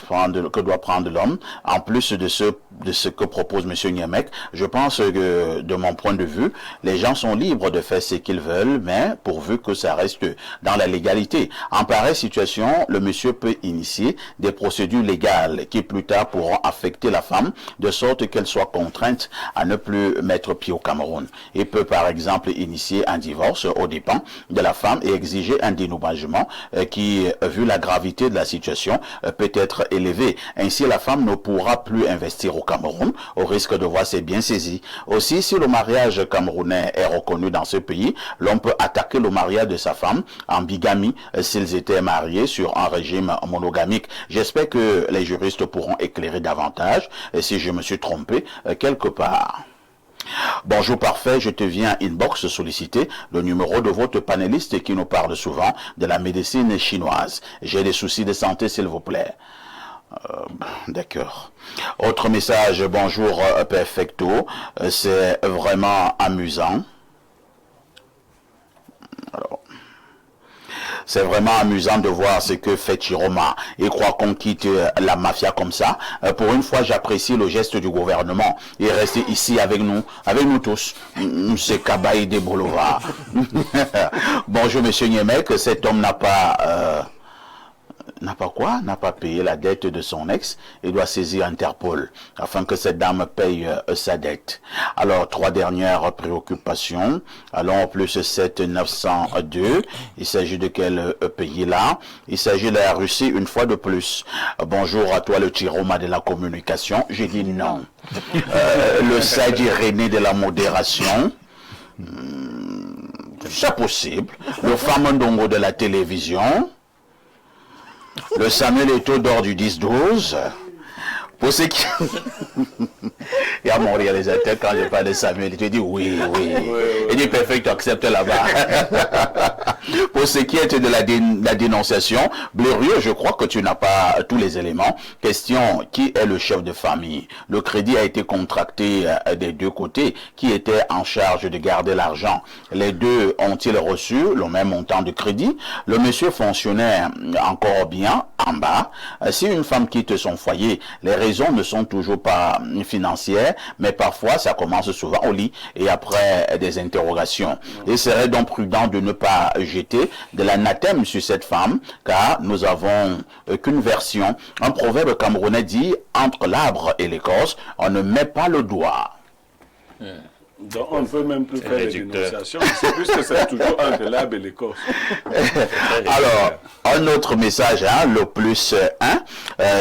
prendre l'homme, en plus de ce que propose M. Niemek, je pense que, de mon point de vue, les gens sont libres de faire ce qu'ils veulent, mais pourvu que ça reste dans la légalité. En pareille situation, le monsieur peut initier des procédures légales qui plus tard pourront affecter la femme, de sorte qu'elle soit contrainte à ne plus mettre pied au Cameroun. Il peut par exemple initier un divorce aux dépens de la femme et exiger un dédommagement qui, vu la gravité de la situation, peut être élevé. Ainsi, la femme ne pourra plus investir au Cameroun au risque de voir ses biens saisis. Aussi, si le mariage camerounais est reconnu dans ce pays, l'homme peut attaquer le mariage de sa femme en bigamie s'ils étaient mariés sur un régime monogamique. J'espère que les juristes pourront éclairer davantage si je me suis trompé quelque part. Bonjour parfait, je te viens inbox solliciter le numéro de votre panéliste qui nous parle souvent de la médecine chinoise. J'ai des soucis de santé s'il vous plaît. D'accord. Autre message, bonjour Perfecto, c'est vraiment amusant. Alors, c'est vraiment amusant de voir ce que fait Chiroma. Il croit qu'on quitte la mafia comme ça. Pour une fois, j'apprécie le geste du gouvernement. Il est resté ici avec nous tous. C'est Kabaï de Boulevard. Bonjour, monsieur Niemek. Cet homme n'a pas n'a pas payé la dette de son ex et doit saisir Interpol afin que cette dame paye sa dette. Alors, 3 dernières préoccupations. Allons au plus 7 902. Il s'agit de quel pays là? Il s'agit de la Russie une fois de plus. Bonjour à toi le Chiroma de la communication. J'ai dit non. Le Sadi René de la modération. C'est possible. Le Famondongo de la télévision. Le Samuel Eto'o d'or du 10-12. Pour ceux qui... Il y a mon réalisateur, quand je parle de Samuel, il dit oui. Il dit perfect, accepte là-bas. Pour ce qui est de la dénonciation, Blériot, je crois que tu n'as pas tous les éléments. Question, qui est le chef de famille? Le crédit a été contracté des deux côtés. Qui était en charge de garder l'argent? Les deux ont-ils reçu le même montant de crédit? Le monsieur fonctionnaire encore bien en bas. Si une femme quitte son foyer, les raisons ne sont toujours pas financières, mais parfois ça commence souvent au lit et après des interrogations. Il serait donc prudent de ne pas jeter de l'anathème sur cette femme, car nous avons qu'une version. Un proverbe camerounais dit « Entre l'arbre et l'écorce, on ne met pas le doigt ». Donc on ne peut même plus faire les dénonciations. C'est plus que c'est toujours entre l'arbre et l'écorce. Alors, un autre message, le plus 1,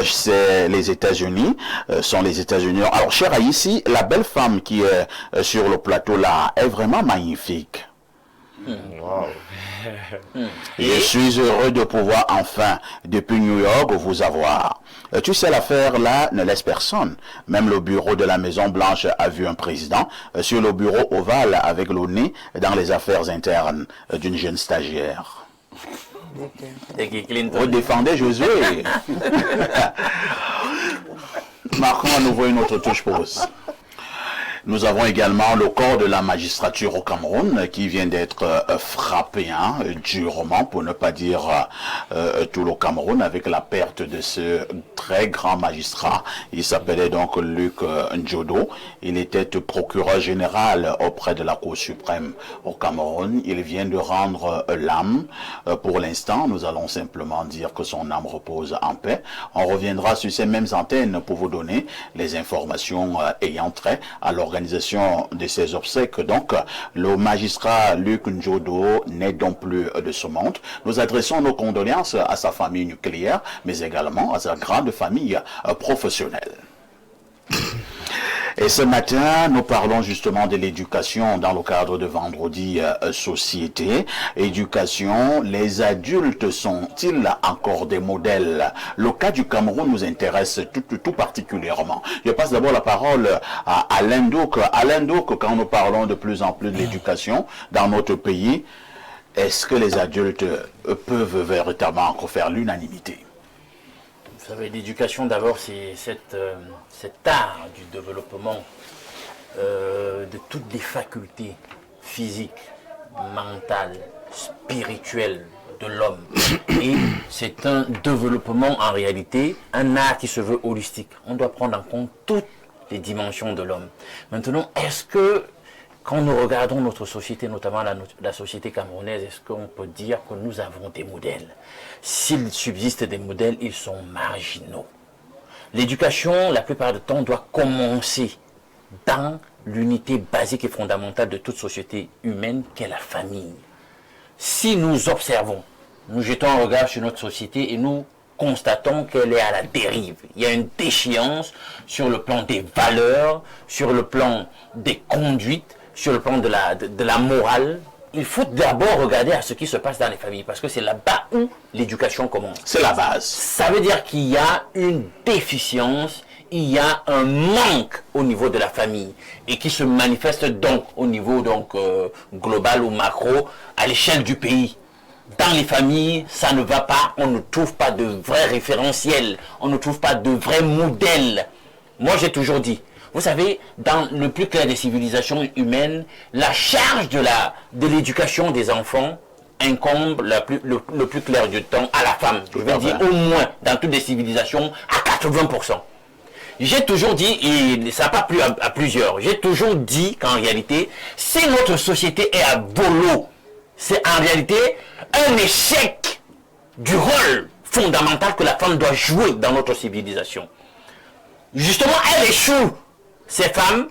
c'est les États-Unis. Sont les États-Unis. Alors, cher ici, la belle femme qui est sur le plateau là est vraiment magnifique. Wow. Je suis heureux de pouvoir enfin, depuis New York, vous avoir. Tu sais, l'affaire là ne laisse personne. Même le bureau de la Maison Blanche a vu un président sur le bureau ovale avec le nez dans les affaires internes d'une jeune stagiaire. Vous défendez Josué. Marquons à nouveau une autre touche pause. Nous avons également le corps de la magistrature au Cameroun qui vient d'être frappé durement, pour ne pas dire tout le Cameroun, avec la perte de ce très grand magistrat. Il s'appelait donc Luc Ndjodo. Il était procureur général auprès de la Cour suprême au Cameroun. Il vient de rendre l'âme. Pour l'instant, nous allons simplement dire que son âme repose en paix. On reviendra sur ces mêmes antennes pour vous donner les informations ayant trait à l'organisation de ces obsèques. Donc, le magistrat Luc Ndjodo n'est donc plus de ce monde. Nous adressons nos condoléances à sa famille nucléaire, mais également à sa grande famille professionnelle. Et ce matin, nous parlons justement de l'éducation dans le cadre de Vendredi Société. Éducation, les adultes sont-ils encore des modèles? Le cas du Cameroun nous intéresse tout particulièrement. Je passe d'abord la parole à Alain Douk. Alain Douk, quand nous parlons de plus en plus de l'éducation dans notre pays, est-ce que les adultes peuvent véritablement encore faire l'unanimité? Vous savez, l'éducation d'abord, c'est cet art du développement de toutes les facultés physiques, mentales, spirituelles de l'homme. Et c'est un développement en réalité, un art qui se veut holistique. On doit prendre en compte toutes les dimensions de l'homme. Maintenant, est-ce que quand nous regardons notre société, notamment la société camerounaise, est-ce qu'on peut dire que nous avons des modèles? S'il subsiste des modèles, ils sont marginaux. L'éducation, la plupart du temps, doit commencer dans l'unité basique et fondamentale de toute société humaine qu'est la famille. Si nous observons, nous jetons un regard sur notre société et nous constatons qu'elle est à la dérive. Il y a une déchéance sur le plan des valeurs, sur le plan des conduites, sur le plan de la morale. Il faut d'abord regarder à ce qui se passe dans les familles, parce que c'est là-bas où l'éducation commence. C'est la base. Ça veut dire qu'il y a une déficience, il y a un manque au niveau de la famille, et qui se manifeste donc au niveau global ou macro, à l'échelle du pays. Dans les familles, ça ne va pas, on ne trouve pas de vrais référentiels, on ne trouve pas de vrais modèles. Moi j'ai toujours dit, vous savez, dans le plus clair des civilisations humaines, la charge de l'éducation des enfants incombe le plus clair du temps à la femme. Je vais dire au moins, dans toutes les civilisations, à 80%. J'ai toujours dit, et ça n'a pas plu à plusieurs, j'ai toujours dit qu'en réalité, si notre société est à volo, c'est en réalité un échec du rôle fondamentale que la femme doit jouer dans notre civilisation. Justement, elle échoue, ces femmes,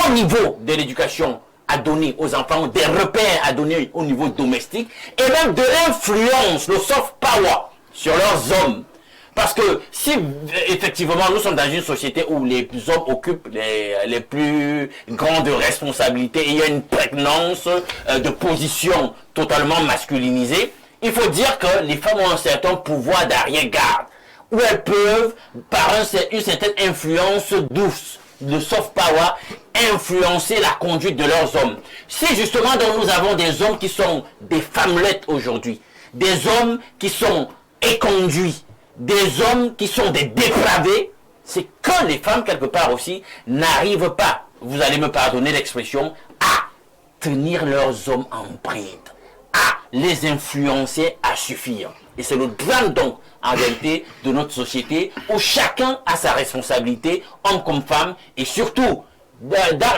au niveau de l'éducation à donner aux enfants, des repères à donner au niveau domestique, et même de l'influence, le soft power sur leurs hommes. Parce que si effectivement nous sommes dans une société où les hommes occupent les plus grandes responsabilités et il y a une prégnance de position totalement masculinisée, il faut dire que les femmes ont un certain pouvoir d'arrière-garde, où elles peuvent, par une certaine influence douce, de soft power, influencer la conduite de leurs hommes. C'est justement dont nous avons des hommes qui sont des femmelettes aujourd'hui, des hommes qui sont éconduits, des hommes qui sont des dépravés, c'est que les femmes, quelque part aussi, n'arrivent pas, vous allez me pardonner l'expression, à tenir leurs hommes en bride, à les influencer à suffire. Et c'est le drame donc, en réalité, de notre société, où chacun a sa responsabilité, homme comme femme, et surtout,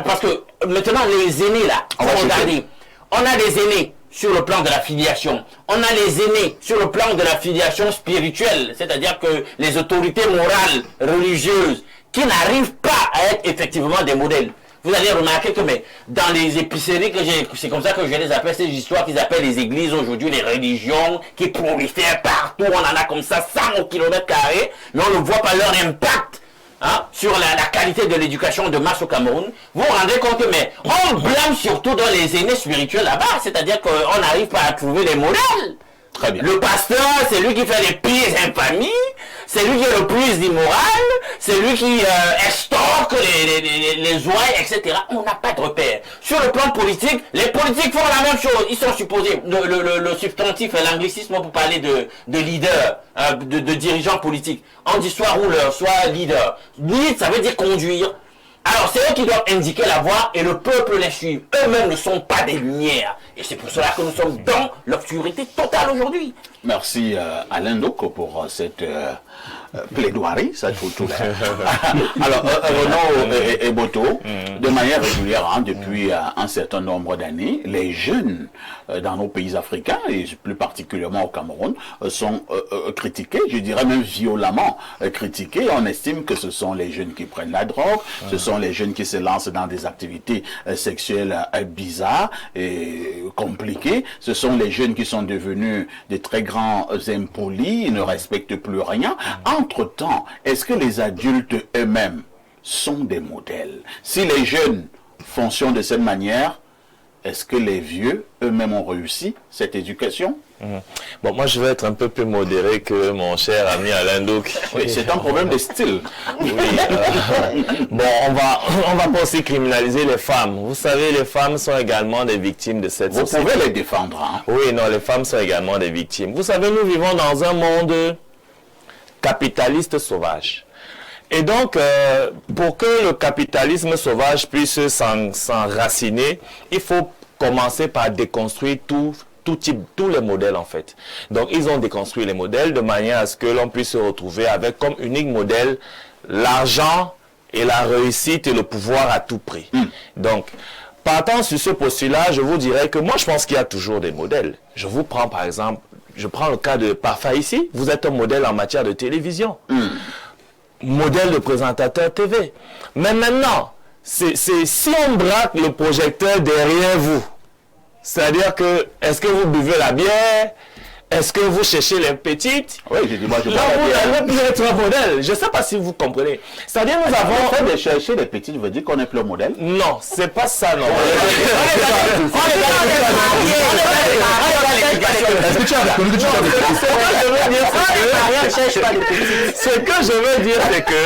parce que maintenant les aînés là, regardez, on a des aînés sur le plan de la filiation, on a les aînés sur le plan de la filiation spirituelle, c'est-à-dire que les autorités morales, religieuses, qui n'arrivent pas à être effectivement des modèles. Vous allez remarquer que dans les épiceries que j'ai, c'est comme ça que je les appelle, ces histoires qu'ils appellent les églises aujourd'hui, les religions qui prolifèrent partout, on en a comme ça 100 au kilomètre carré, mais on ne voit pas leur impact sur la qualité de l'éducation de masse au Cameroun. Vous vous rendez compte que on blâme surtout dans les aînés spirituels là-bas, c'est-à-dire qu'on n'arrive pas à trouver des modèles. Très bien. Le pasteur, c'est lui qui fait les pires infamies, c'est lui qui est le plus immoral, c'est lui qui estorque les ouailles, etc. On n'a pas de repère. Sur le plan politique, les politiques font la même chose. Ils sont supposés, le substantif est l'anglicisme pour parler de leader, de dirigeants politiques. On dit soit rouleur, soit leader. Lead, ça veut dire conduire. Alors, c'est eux qui doivent indiquer la voie et le peuple les suit. Eux-mêmes ne sont pas des lumières. Et c'est pour cela que nous sommes dans l'obscurité totale aujourd'hui. Merci Alain Ndoko pour cette plaidoirie, ça tout Alors, Renaud et Boto, de manière régulière, depuis un certain nombre d'années, les jeunes dans nos pays africains, et plus particulièrement au Cameroun, sont critiqués, je dirais même violemment critiqués. On estime que ce sont les jeunes qui prennent la drogue, ce sont les jeunes qui se lancent dans des activités sexuelles bizarres et compliquées, ce sont les jeunes qui sont devenus de très grands impolis, ils ne respectent plus rien. Entre-temps, est-ce que les adultes eux-mêmes sont des modèles? Si les jeunes fonctionnent de cette manière, est-ce que les vieux eux-mêmes ont réussi cette éducation? Bon, moi je vais être un peu plus modéré que mon cher ami Alain Ndoko. Oui, c'est un problème de style. Oui, bon, on va pas aussi criminaliser les femmes. Vous savez, les femmes sont également des victimes de cette société. Vous pouvez les défendre, hein? Oui, non, les femmes sont également des victimes. Vous savez, nous vivons dans un monde capitaliste sauvage. Et donc, pour que le capitalisme sauvage puisse s'enraciner, il faut commencer par déconstruire tous les modèles en fait. Donc, ils ont déconstruit les modèles de manière à ce que l'on puisse se retrouver avec comme unique modèle l'argent et la réussite et le pouvoir à tout prix. Donc, partant sur ce postulat, je vous dirais que moi, je pense qu'il y a toujours des modèles. Je vous prends par exemple, je prends le cas de Parfait ici. Vous êtes un modèle en matière de télévision. Modèle de présentateur TV. Mais maintenant, si on braque le projecteur derrière vous, c'est-à-dire que, est-ce que vous buvez la bière? Est-ce que vous cherchez les petites? Oui, j'ai dit, moi, je là, vous allez plus être un modèle. Je ne sais pas si vous comprenez. C'est-à-dire, nous avons... Le fait de chercher les petites veut dire qu'on n'est plus un modèle? Non, c'est pas ça, non. Ce que je veux dire, c'est que,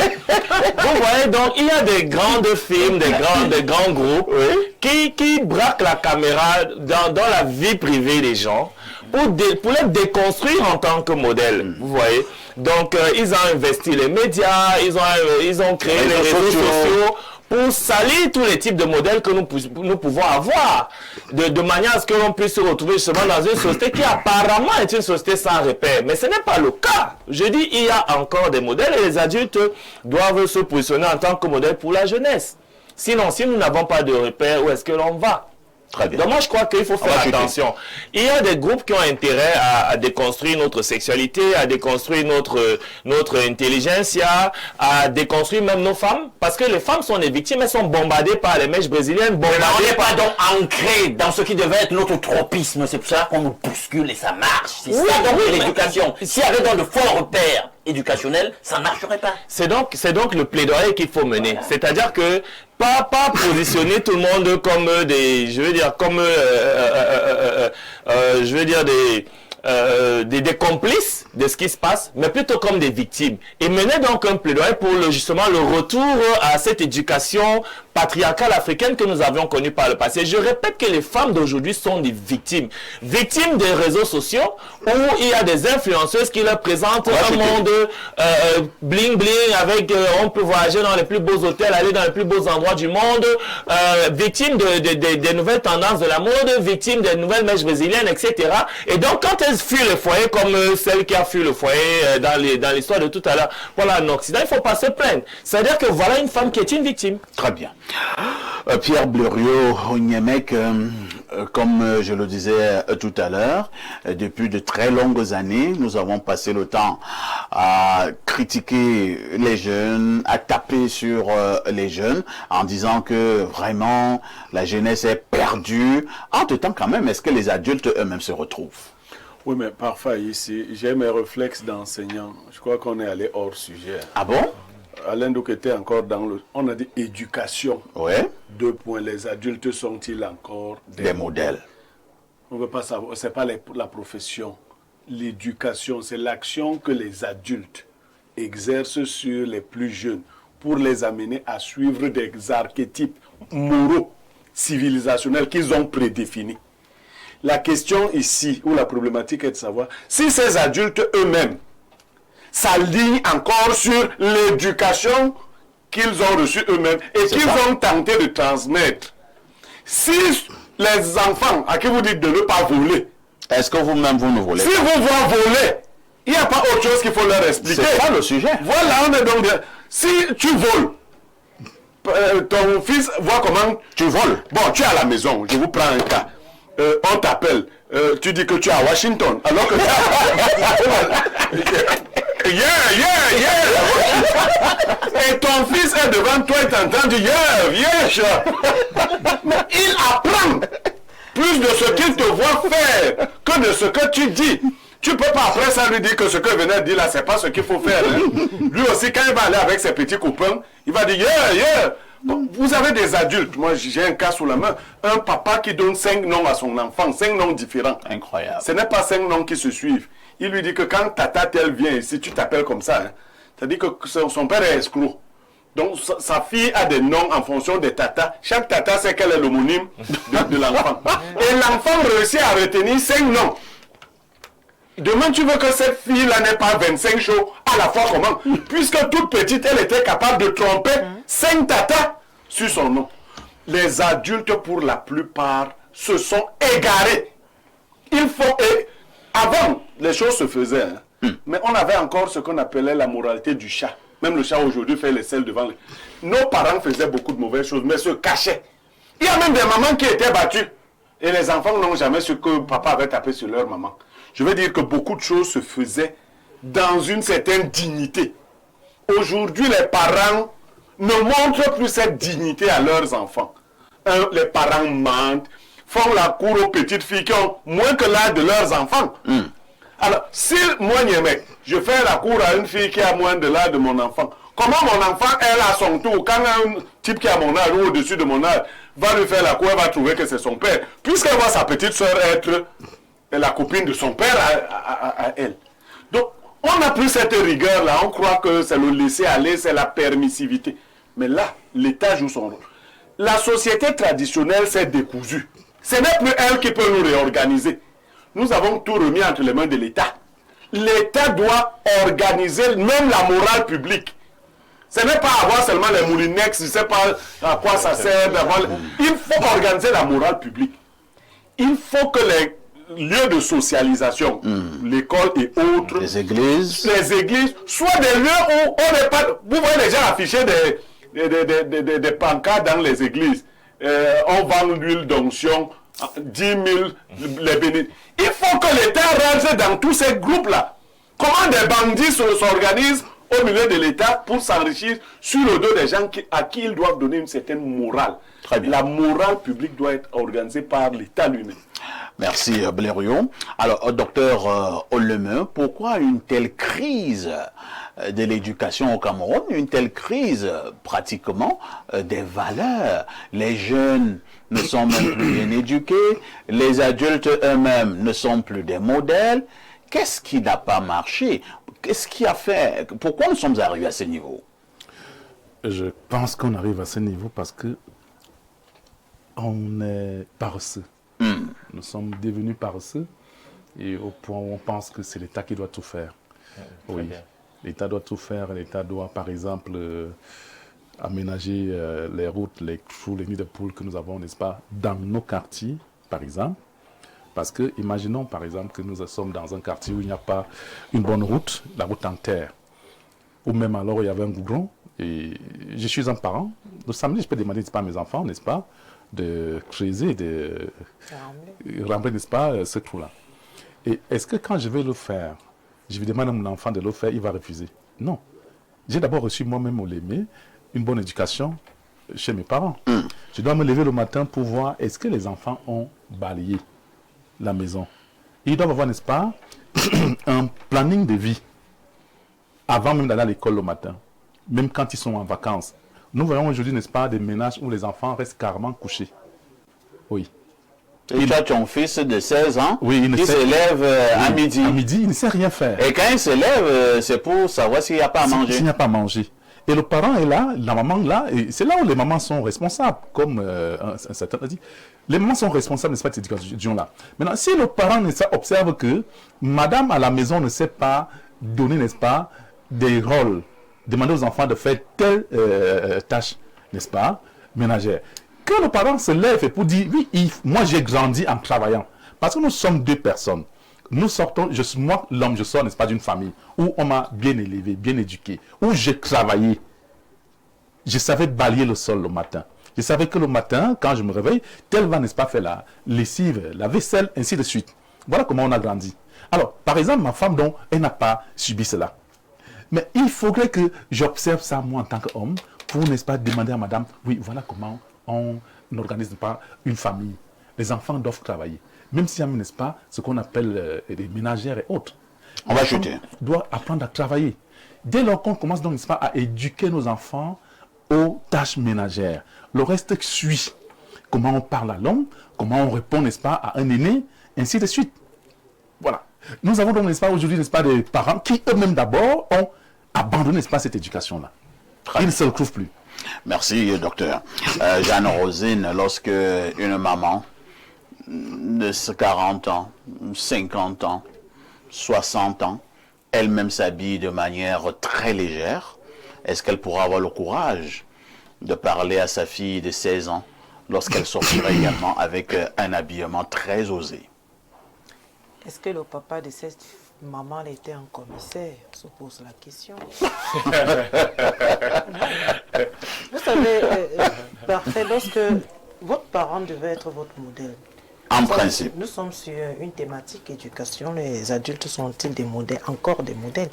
vous voyez, donc, il y a des grandes firmes, des grands groupes qui braquent la caméra dans la vie privée des gens pour les déconstruire en tant que modèle, vous voyez. Donc, ils ont investi les médias, ils ont créé les réseaux sociaux pour salir tous les types de modèles que nous pouvons avoir, de manière à ce que l'on puisse se retrouver justement dans une société qui apparemment est une société sans repère. Mais ce n'est pas le cas. Je dis, il y a encore des modèles et les adultes doivent se positionner en tant que modèle pour la jeunesse. Sinon, si nous n'avons pas de repère, où est-ce que l'on va? Très bien. Donc moi, je crois qu'il faut faire attention. Il y a des groupes qui ont intérêt à déconstruire notre sexualité, à déconstruire notre intelligentsia, à déconstruire même nos femmes. Parce que les femmes sont des victimes, elles sont bombardées par les mèches brésiliennes, Mais on bombardées n'est par... pas donc ancré dans ce qui devait être notre tropisme. C'est pour ça qu'on nous bouscule et ça marche. C'est ça donc l'éducation. S'il y avait donc de forts repères éducationnels, ça ne marcherait pas. C'est donc le plaidoyer qu'il faut mener. Voilà. C'est-à-dire que pas positionner tout le monde comme des, je veux dire, comme, je veux dire des complices de ce qui se passe, mais plutôt comme des victimes. Et mener donc un plaidoyer pour justement le retour à cette éducation patriarcale africaine que nous avions connue par le passé. Je répète que les femmes d'aujourd'hui sont des victimes. Victimes des réseaux sociaux où il y a des influenceuses qui leur présentent un monde bling bling avec, on peut voyager dans les plus beaux hôtels, aller dans les plus beaux endroits du monde, victimes des nouvelles tendances de la mode, victimes des nouvelles mèches brésiliennes, etc. Et donc quand elles fuient le foyer comme celle qui a fui le foyer dans l'histoire de tout à l'heure, voilà, en Occident, il ne faut pas se plaindre. C'est-à-dire que voilà une femme qui est une victime. Très bien. Pierre Bleriot-Niemek, comme je le disais tout à l'heure, depuis de très longues années, nous avons passé le temps à critiquer les jeunes, à taper sur les jeunes, en disant que vraiment la jeunesse est perdue. Entre-temps, quand même, est-ce que les adultes eux-mêmes se retrouvent? Oui, mais parfois ici, j'ai mes réflexes d'enseignant. Je crois qu'on est allé hors sujet. Ah bon? Alain Douk était encore dans le... On a dit éducation. Ouais. 2 points. Les adultes sont-ils encore des modèles? On ne veut pas savoir. Ce n'est pas la profession. L'éducation, c'est l'action que les adultes exercent sur les plus jeunes pour les amener à suivre des archétypes moraux, civilisationnels qu'ils ont prédéfinis. La question ici, ou la problématique est de savoir si ces adultes eux-mêmes s'alignent encore sur l'éducation qu'ils ont reçue eux-mêmes et qu'ils ont tenté de transmettre. Si les enfants à qui vous dites de ne pas voler, est-ce que vous-même vous ne volez? Si vous voulez voler, il n'y a pas autre chose qu'il faut leur expliquer. C'est ça le sujet. Voilà, on est donc... Si tu voles, ton fils voit comment tu voles. Bon, tu es à la maison, je vous prends un cas. On t'appelle, tu dis que tu es à Washington, alors que et ton fils est devant toi et t'entend dire mais il apprend plus de ce qu'il te voit faire que de ce que tu dis. Tu peux pas après ça lui dire que ce que venait de dire là, c'est pas ce qu'il faut faire. Hein. Lui aussi, quand il va aller avec ses petits copains, il va dire Bon, vous avez des adultes, moi j'ai un cas sous la main, un papa qui donne 5 noms à son enfant, 5 noms différents. Incroyable. Ce n'est pas 5 noms qui se suivent. Il lui dit que quand tata tel vient ici, tu t'appelles comme ça. Hein. C'est-à-dire que son père est escroc. Donc sa fille a des noms en fonction des tatas. Chaque tata sait quel est l'homonyme de l'enfant. Et l'enfant réussit à retenir 5 noms. Demain, tu veux que cette fille-là n'ait pas 25 shows à la fois comment? Puisque toute petite, elle était capable de tromper 5 tatas sur son nom. Les adultes, pour la plupart, se sont égarés. Il faut... Avant, les choses se faisaient. Hein. Mais on avait encore ce qu'on appelait la moralité du chat. Même le chat aujourd'hui fait les selles devant les... Nos parents faisaient beaucoup de mauvaises choses, mais se cachaient. Il y a même des mamans qui étaient battues. Et les enfants n'ont jamais su que papa avait tapé sur leur maman. Je veux dire que beaucoup de choses se faisaient dans une certaine dignité. Aujourd'hui, les parents ne montrent plus cette dignité à leurs enfants. Les parents mentent, font la cour aux petites filles qui ont moins que l'âge de leurs enfants. Alors, si moi, Niemek, je fais la cour à une fille qui a moins de l'âge de mon enfant, comment mon enfant, elle, à son tour, quand un type qui a mon âge ou au-dessus de mon âge, va lui faire la cour, elle va trouver que c'est son père, puisqu'elle voit sa petite soeur être la copine de son père à elle. Donc, on n'a plus cette rigueur-là. On croit que c'est le laisser-aller, c'est la permissivité. Mais là, l'État joue son rôle. La société traditionnelle s'est décousue. Ce n'est plus elle qui peut nous réorganiser. Nous avons tout remis entre les mains de l'État. L'État doit organiser même la morale publique. Ce n'est pas avoir seulement les moulinex, je ne sais pas à quoi ça sert. Il faut organiser la morale publique. Il faut que les lieux de socialisation, l'école et autres, les églises, soient des lieux où on n'est pas... Vous voyez les gens afficher des pancartes dans les églises. On vend l'huile d'onction 10 000 les bénis. Il faut que l'État rentre dans tous ces groupes-là. Comment des bandits s'organisent au milieu de l'État pour s'enrichir sur le dos des gens à qui ils doivent donner une certaine morale. Très bien. La morale publique doit être organisée par l'État lui-même. Merci Blériot. Alors, docteur Oleme, pourquoi une telle crise de l'éducation au Cameroun, une telle crise pratiquement des valeurs? Les jeunes ne sont même plus bien éduqués, les adultes eux-mêmes ne sont plus des modèles. Qu'est-ce qui n'a pas marché? Qu'est-ce qui a fait? Pourquoi nous sommes arrivés à ce niveau? Je pense qu'on arrive à ce niveau parce que on est paresseux. Nous sommes devenus paresseux et au point où on pense que c'est l'État qui doit tout faire. Oui, l'État doit tout faire. L'État doit, par exemple, aménager les routes, les trous, les nids de poules que nous avons, n'est-ce pas, dans nos quartiers, par exemple. Parce que, imaginons, par exemple, que nous sommes dans un quartier où il n'y a pas une bonne route, la route en terre, ou même alors il y avait un goudron, et je suis un parent. Le samedi, je peux demander, n'est-ce pas, à mes enfants, n'est-ce pas, de creuser, de remplir, n'est-ce pas, ce trou-là. Et est-ce que quand je vais le faire, je vais demander à mon enfant de le faire, il va refuser? Non. J'ai d'abord reçu moi-même au Lémé une bonne éducation chez mes parents. Je dois me lever le matin pour voir est-ce que les enfants ont balayé la maison. Ils doivent avoir, n'est-ce pas, un planning de vie avant même d'aller à l'école le matin, même quand ils sont en vacances. Nous voyons aujourd'hui, n'est-ce pas, des ménages où les enfants restent carrément couchés. Oui. Et tu as ton fils de 16 ans oui, qui se lève à midi. À midi, il ne sait rien faire. Et quand il se lève, c'est pour savoir s'il n'y a pas à manger. S'il n'y a pas à manger. Et le parent est là, la maman là, et c'est là où les mamans sont responsables, comme un certain a dit. Les mamans sont responsables, n'est-ce pas, de cette éducation-là. Maintenant, si le parent observe que madame à la maison ne sait pas donner, n'est-ce pas, des rôles, demander aux enfants de faire telle tâche, n'est-ce pas, ménagère. Que le parent se lève pour dire, oui, moi j'ai grandi en travaillant. Parce que nous sommes deux personnes. Nous sortons, moi, l'homme, je sors, n'est-ce pas, d'une famille où on m'a bien élevé, bien éduqué, où j'ai travaillé. Je savais balayer le sol le matin. Je savais que le matin, quand je me réveille, tel va, n'est-ce pas, faire la lessive, la vaisselle, ainsi de suite. Voilà comment on a grandi. Alors, par exemple, ma femme, donc, elle n'a pas subi cela. Mais il faudrait que j'observe ça, moi, en tant qu'homme, pour, n'est-ce pas, demander à madame, oui, voilà comment on n'organise pas une famille. Les enfants doivent travailler. Même s'il y a, n'est-ce pas, ce qu'on appelle des ménagères et autres. On va chuter. On doit apprendre à travailler. Dès lors qu'on commence donc, n'est-ce pas, à éduquer nos enfants aux tâches ménagères, le reste suit. Comment on parle à l'homme, comment on répond, n'est-ce pas, à un aîné, ainsi de suite. Voilà. Nous avons donc, n'est-ce pas, aujourd'hui, n'est-ce pas, des parents qui eux-mêmes d'abord ont abandonné, n'est-ce pas, cette éducation-là. Ils ne se retrouvent plus. Merci, docteur. Jeanne Rosine, lorsque une maman de 40 ans, 50 ans, 60 ans, elle-même s'habille de manière très légère, est-ce qu'elle pourra avoir le courage de parler à sa fille de 16 ans lorsqu'elle sortira également avec un habillement très osé? Est-ce que le papa de cette maman était un commissaire? On se pose la question. Vous savez, parfait, lorsque votre parent devait être votre modèle. En principe. Nous sommes sur une thématique éducation. Les adultes sont-ils des modèles, encore des modèles?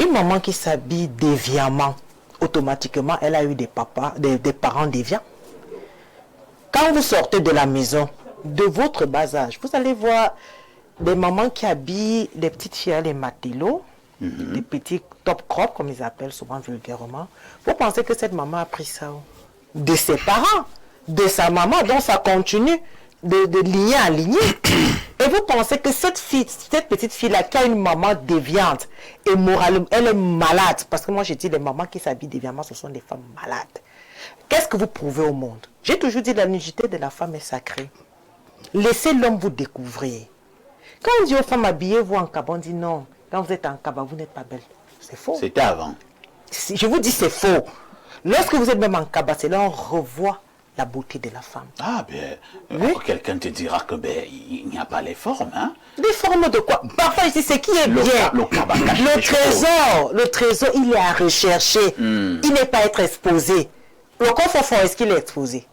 Une maman qui s'habille déviamment, automatiquement, elle a eu des parents déviants. Quand vous sortez de la maison, de votre bas âge, vous allez voir des mamans qui habillent les petites filles, les matelots, les petits top crop, comme ils appellent souvent vulgairement. Vous pensez que cette maman a pris ça de ses parents, de sa maman, donc ça continue de lignée à lignée. Et vous pensez que cette petite fille-là, qui a une maman déviante et morale, elle est malade. Parce que moi, je dis, les mamans qui s'habillent déviamment, ce sont des femmes malades. Qu'est-ce que vous prouvez au monde? J'ai toujours dit, la nudité de la femme est sacrée. Laissez l'homme vous découvrir. Quand on dit aux femmes, habillez-vous en cabas, on dit non. Quand vous êtes en cabas, vous n'êtes pas belle. C'est faux. C'était avant. Je vous dis, c'est faux. Lorsque vous êtes même en cabas, c'est là on revoit la beauté de la femme. Ah, ben, Oui. quelqu'un te dira que ben, il n'y a pas les formes, hein? Des formes de quoi? Parfois, ici, c'est qui est bien. Le trésor, il est à rechercher. Il n'est pas à être exposé. Le coffre-fort, est-ce qu'il est exposé?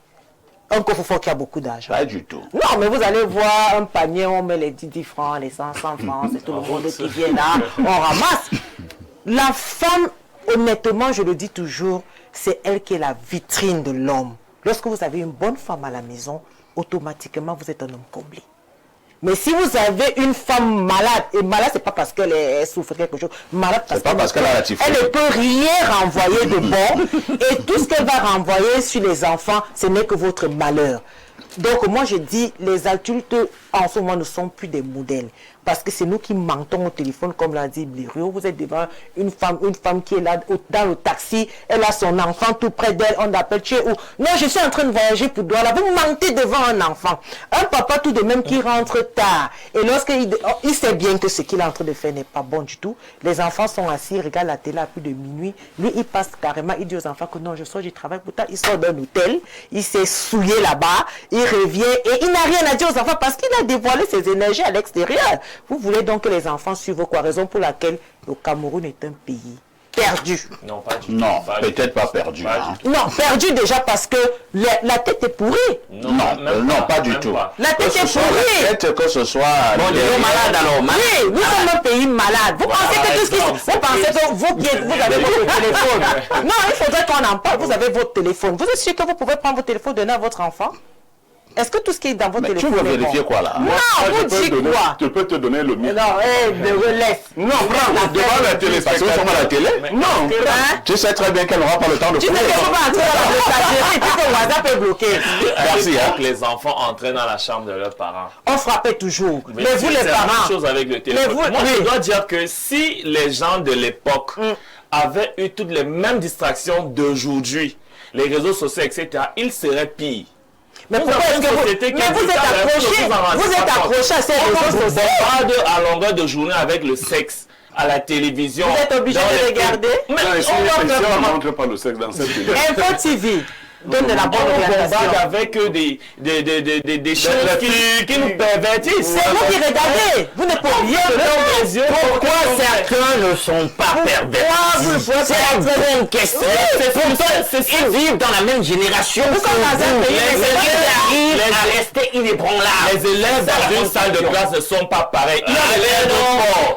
un coffre-fort qui a beaucoup d'argent. Pas du tout. Non, mais vous allez voir un panier, on met les 10 francs, les 100 francs, c'est tout le monde qui vient là, on ramasse. La femme, honnêtement, je le dis toujours, c'est elle qui est la vitrine de l'homme. Lorsque vous avez une bonne femme à la maison, automatiquement, vous êtes un homme comblé. Mais si vous avez une femme malade, et malade, c'est pas parce qu'elle souffre quelque chose, malade parce qu'elle ne peut rien renvoyer de bon, et tout ce qu'elle va renvoyer sur les enfants, ce n'est que votre malheur. Donc moi je dis, les adultes en ce moment ne sont plus des modèles. Parce que c'est nous qui mentons au téléphone, comme l'a dit Blériot. Vous êtes devant une femme qui est là dans le taxi, elle a son enfant tout près d'elle, on appelle chez où. Non, je suis en train de voyager pour Douala. Vous mentez devant un enfant. Un papa tout de même qui rentre tard. Et lorsqu'il sait bien que ce qu'il est en train de faire n'est pas bon du tout, les enfants sont assis, ils regardent la télé à plus de minuit. Lui, il passe carrément, il dit aux enfants que non, je sors du travail. Pourtant, il sort d'un hôtel, il s'est souillé là-bas, il revient et il n'a rien à dire aux enfants parce qu'il a dévoilé ses énergies à l'extérieur. Vous voulez donc que les enfants suivent quoi? Raison pour laquelle le Cameroun est un pays perdu. Non, pas du tout. Non, peut-être pas perdu. Hein. Non, perdu déjà parce que la tête est pourrie. Non, pas du tout. La tête est pourrie. Peut-être que ce soit... Bon, des gens malades alors. Oui, nous sommes un pays malade. Vous pensez que tout ce qui... Vous pensez que vous avez votre téléphone. Non, il faudrait qu'on en parle. Vous avez votre téléphone. Vous êtes sûr que vous pouvez prendre votre téléphone et donner à votre enfant? Est-ce que tout ce qui est dans votre téléphone tu veux vérifier quoi là? Non, vous dites quoi? Je peux te donner le mien. Non, laisse. Non, prends devant la télé. Parce que nous sommes à la télé. Non, tu sais très bien qu'elle n'aura pas le temps de tu sais fouiller. que vous pas entrer dans la messagerie, puis que WhatsApp est bloqué. Merci. Hein. Les enfants entraient dans la chambre de leurs parents. On frappait toujours. Mais vous, les C'est la parents. même chose avec le téléphone. Moi, je dois dire que si les gens de l'époque avaient eu toutes les mêmes distractions d'aujourd'hui, les réseaux sociaux, etc., ils seraient pires. Mais pourquoi est-ce que vous êtes accroché à ces réseaux sociaux? On bombarde à longueur de journée avec le sexe à la télévision. Vous êtes obligé de regarder? Mais on ne montre pas le sexe dans cette télé. Info TV donne de la bonne On orientation. bombarde avec des choses qui nous pervertissent. C'est vous qui regardez. Vous ne pouvez rien. Pourquoi certains ne sont pas pervertis? C'est la grande question. Ils vivent dans la même génération. Pourquoi dans un pays, ils arrivent à rester inébranlables? Les élèves dans une salle de classe ne sont pas pareils.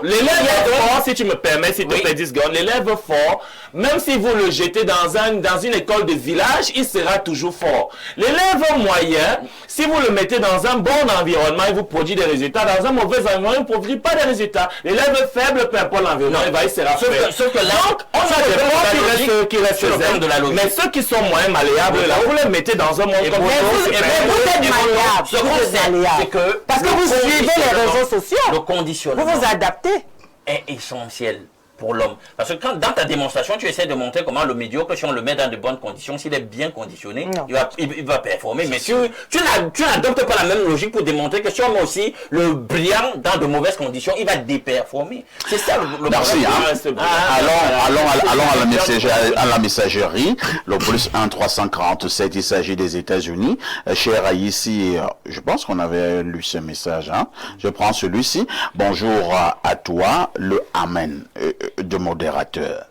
L'élève fort, si tu me permets, s'il te plaît 10 secondes, l'élève fort, même si vous le jetez dans une école de village, il sera toujours fort. L'élève moyen, si vous le mettez dans un bon environnement, il vous produit des résultats. Dans un mauvais environnement, il ne produit pas des résultats. L'élève faible, peu importe l'environnement, il sera faible. Sauf que là, donc, on a des profs qui restent zen. Mais ceux qui sont moins malléables, là, vous les mettez dans un monde comme vous êtes malléable. c'est que Parce que vous suivez les réseaux sociaux. le conditionnement Vous vous adaptez. est essentiel pour l'homme. Parce que quand dans ta démonstration, tu essaies de montrer comment le médiocre, si on le met dans de bonnes conditions, s'il est bien conditionné, il va performer. Mais tu n'adoptes pas la même logique pour démontrer que si on met aussi le brillant dans de mauvaises conditions, il va déperformer. C'est ça le Merci. problème. Allons à la messagerie. Le plus 1 347, il s'agit des États-Unis. Cher ici, je pense qu'on avait lu ce message. Hein. Je prends celui-ci. Bonjour à toi, le Amen de modérateur.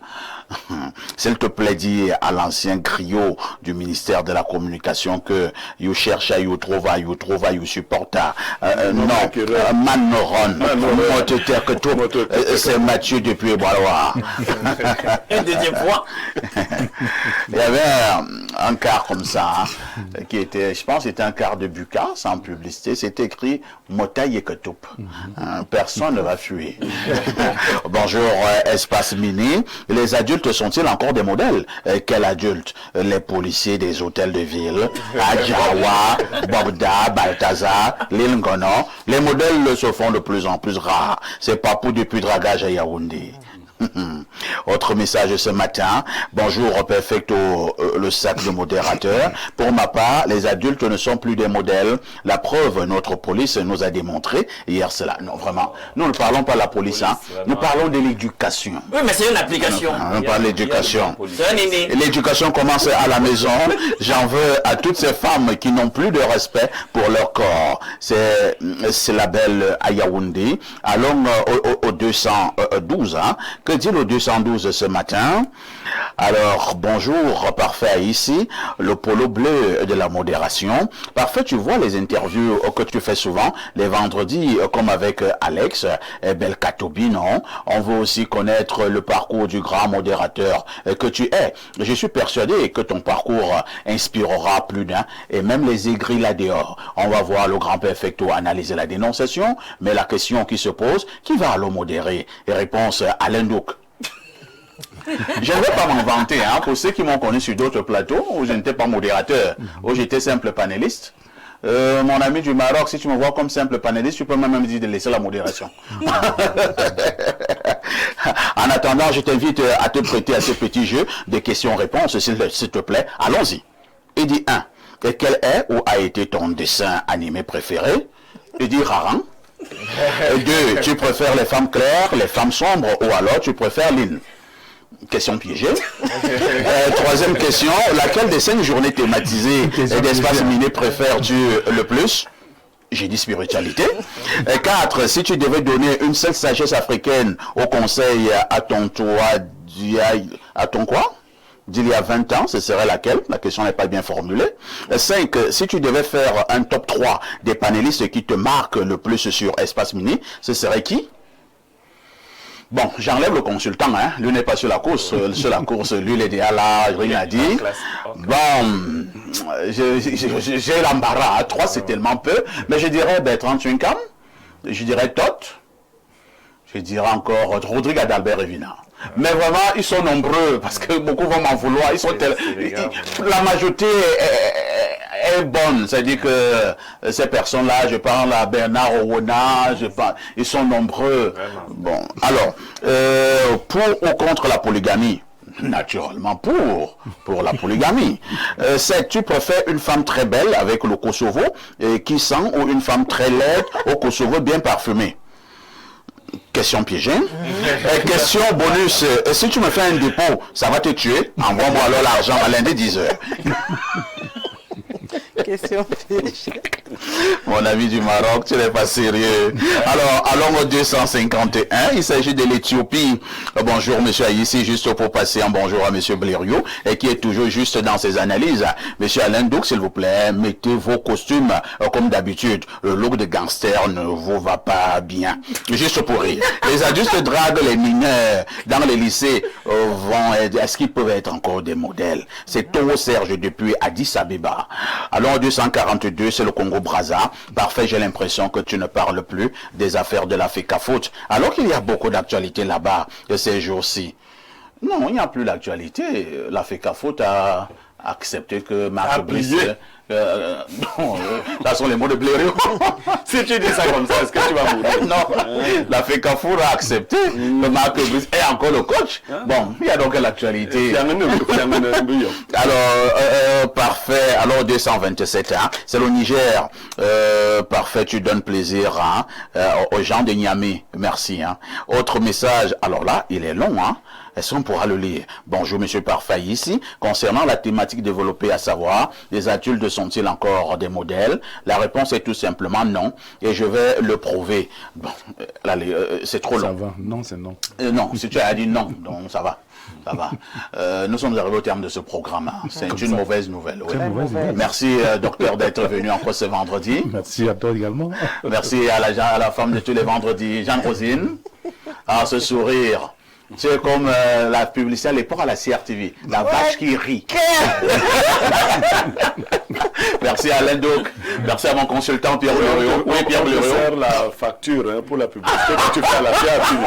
S'il te plaît, dis à l'ancien griot du ministère de la Communication que you cherche à you trouve, you supporta. Non, Manoron, c'est Mathieu depuis Bois. Un deuxième point. Il y avait un quart comme ça, hein, qui était, je pense, c'était un quart de Buka, sans publicité. C'était écrit Motaï et Ketoup. Personne ne va fuir. Bonjour, Espace Mini. Les adultes sont-ils encore des modèles? Quels adultes? Les policiers des hôtels de ville, Adjawa, Bogda, Balthazar, l'île Ngono. Les modèles se font de plus en plus rares. C'est pas pour depuis dragage à Yaoundé. Autre message ce matin. Bonjour, perfecto, le sac de modérateur. Pour ma part, les adultes ne sont plus des modèles. La preuve, notre police nous a démontré hier cela. Non, vraiment. Nous ne parlons pas de la police, hein. Nous parlons de l'éducation. Oui, mais c'est une application. On parle de l'éducation. C'est un aîné. L'éducation commence à la maison. J'en veux à toutes ces femmes qui n'ont plus de respect pour leur corps. C'est la belle à Yaoundé. Allons au 212, hein. Que dit le 212? news ce matin. Alors, bonjour, Parfait, ici, le polo bleu de la modération. Parfait, tu vois les interviews que tu fais souvent, les vendredis, comme avec Alex Belkatobi, non? On veut aussi connaître le parcours du grand modérateur que tu es. Je suis persuadé que ton parcours inspirera plus d'un, et même les aigris là dehors. On va voir le grand perfecto analyser la dénonciation, mais la question qui se pose, qui va le modérer? Et réponse, Alain Douk. Je ne vais pas m'en vanter, hein, pour ceux qui m'ont connu sur d'autres plateaux où je n'étais pas modérateur, où j'étais simple panéliste. Mon ami du Maroc, si tu me vois comme simple panéliste, tu peux même me dire de laisser la modération. En attendant, je t'invite à te prêter à ce petit jeu de questions-réponses, s'il te plaît. Allons-y. Il dit 1. Et quel est ou a été ton dessin animé préféré? Il dit Raran. 2. Tu préfères les femmes claires, les femmes sombres, ou alors tu préfères Lynn? Question piégée. Troisième question, laquelle des 5 journées thématisées d'Espace Miné préfères-tu le plus? J'ai dit spiritualité. 4, si tu devais donner une seule sagesse africaine au conseil à ton quoi? D'il y a 20 ans, ce serait laquelle? La question n'est pas bien formulée. 5, si tu devais faire un top 3 des panélistes qui te marquent le plus sur Espace Mini, ce serait qui? Bon, j'enlève le consultant, hein. Lui n'est pas sur la course. Sur la course, lui, il est déjà là, rien à dire. Bon, j'ai l'embarras. 3, c'est tellement peu. Mais je dirais Bertrand Twinkam. Je dirais Tot. Je dirais encore Rodrigue Adalbert Evina. Mais vraiment, ils sont nombreux, parce que beaucoup vont m'en vouloir. Ils sont la majorité est bonne. C'est-à-dire que ces personnes-là, je parle à Bernard Owona, ils sont nombreux. Bon, alors, pour ou contre la polygamie? Naturellement pour la polygamie. 7, tu préfères une femme très belle avec le Kosovo qui sent, ou une femme très laide au Kosovo bien parfumée? Question piégée. Question bonus. Si tu me fais un dépôt, ça va te tuer. Envoie-moi alors l'argent à lundi 10h. Question piégée. Mon ami du Maroc, tu n'es pas sérieux. Alors, allons au 251. Il s'agit de l'Éthiopie. Bonjour, monsieur Aïssi, juste pour passer un bonjour à monsieur Blériot, et qui est toujours juste dans ses analyses. Monsieur Alain Douk, s'il vous plaît, mettez vos costumes comme d'habitude. Le look de gangster ne vous va pas bien. Juste pour rire. Les adultes draguent les mineurs dans les lycées. Est-ce qu'ils peuvent être encore des modèles? C'est Toro Serge depuis Addis Abeba. Alors, 242, c'est le Congo-Brazza. Parfait, j'ai l'impression que tu ne parles plus des affaires de la FECAFOOT, alors qu'il y a beaucoup d'actualité là-bas ces jours-ci. Non, il n'y a plus d'actualité. La FECAFOOT a accepté que Marc Brice... non, là sont les mots de Blériot. Si tu dis ça comme ça, est-ce que tu vas mourir? Non, la FECAFOOT a accepté que Marc Brice est encore le coach. Bon, il y a donc l'actualité. Alors, parfait. Alors, 227, hein, c'est le Niger. Parfait, tu donnes plaisir hein, aux gens de Niamey. Merci. Hein. Autre message. Alors là, il est long. Hein. Est-ce qu'on pourra le lire? Bonjour, monsieur Parfait, ici. Concernant la thématique développée, à savoir, les adultes sont-ils encore des modèles? La réponse est tout simplement non. Et je vais le prouver. Bon, c'est trop long. Ça va. Non, c'est non. Non, si tu as dit non, donc ça va. Ça va. Nous sommes arrivés au terme de ce programme. Hein. C'est une mauvaise nouvelle. Oui. Merci, docteur, d'être venu encore ce vendredi. Merci à toi également. Merci à la femme de tous les vendredis, Jeanne-Rosine. Ah, ce sourire. C'est comme la publicité à l'époque à la CRTV. La vache qui rit. Merci à Alain Douk. Merci à mon consultant Pierre Blériot. Oui, Pierre Blériot. Faire la facture hein, pour la publicité que tu fais à la CRTV.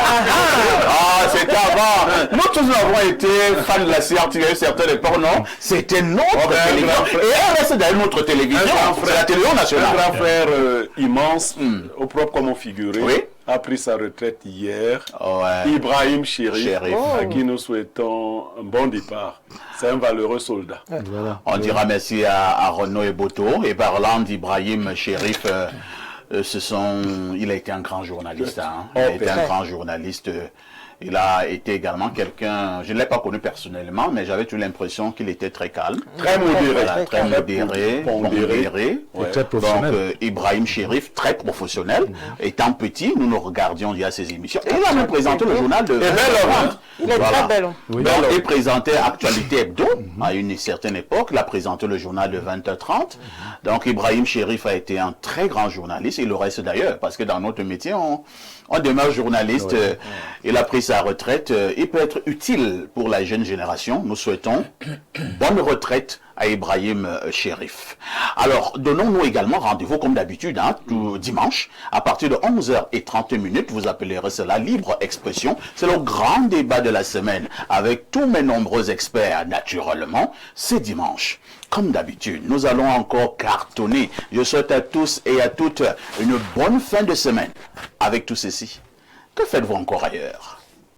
Ah, c'était avant. Nous tous avons été fans de la CRTV à certaines époques, non? C'était notre télévision. Et elle reste d'ailleurs notre télévision. C'est la télévision nationale. Un grand frère immense, au propre comme on figurait. Oui. A pris sa retraite hier. Ouais. Ibrahim Chérif, à qui nous souhaitons un bon départ. C'est un valeureux soldat. Voilà. On dira merci à Renaud et Boto. Et parlant d'Ibrahim Chérif, il a été un grand journaliste. Hein. Il a été un grand journaliste. Il a été également quelqu'un, je ne l'ai pas connu personnellement, mais j'avais eu l'impression qu'il était très calme. Très modéré. Voilà, très modéré. Et très professionnel. Donc, Ibrahim Chérif, très professionnel. Étant petit, nous regardions il y a ses émissions. Et il a même présenté le journal de... Il est très bel. Oui. Donc, il présentait Actualité Hebdo à une certaine époque. Il a présenté le journal de 20h30. Donc, Ibrahim Chérif a été un très grand journaliste. Il le reste d'ailleurs, parce que dans notre métier, on demeure journaliste. Ouais. Il a pris sa retraite. Il peut être utile pour la jeune génération. Nous souhaitons bonne retraite à Ibrahim Chérif. Alors, donnons-nous également rendez-vous comme d'habitude, tout dimanche, à partir de 11h30. Vous appellerez cela libre expression. C'est le grand débat de la semaine avec tous mes nombreux experts, naturellement. C'est dimanche. Comme d'habitude, nous allons encore cartonner. Je souhaite à tous et à toutes une bonne fin de semaine. Avec tout ceci, que faites-vous encore ailleurs?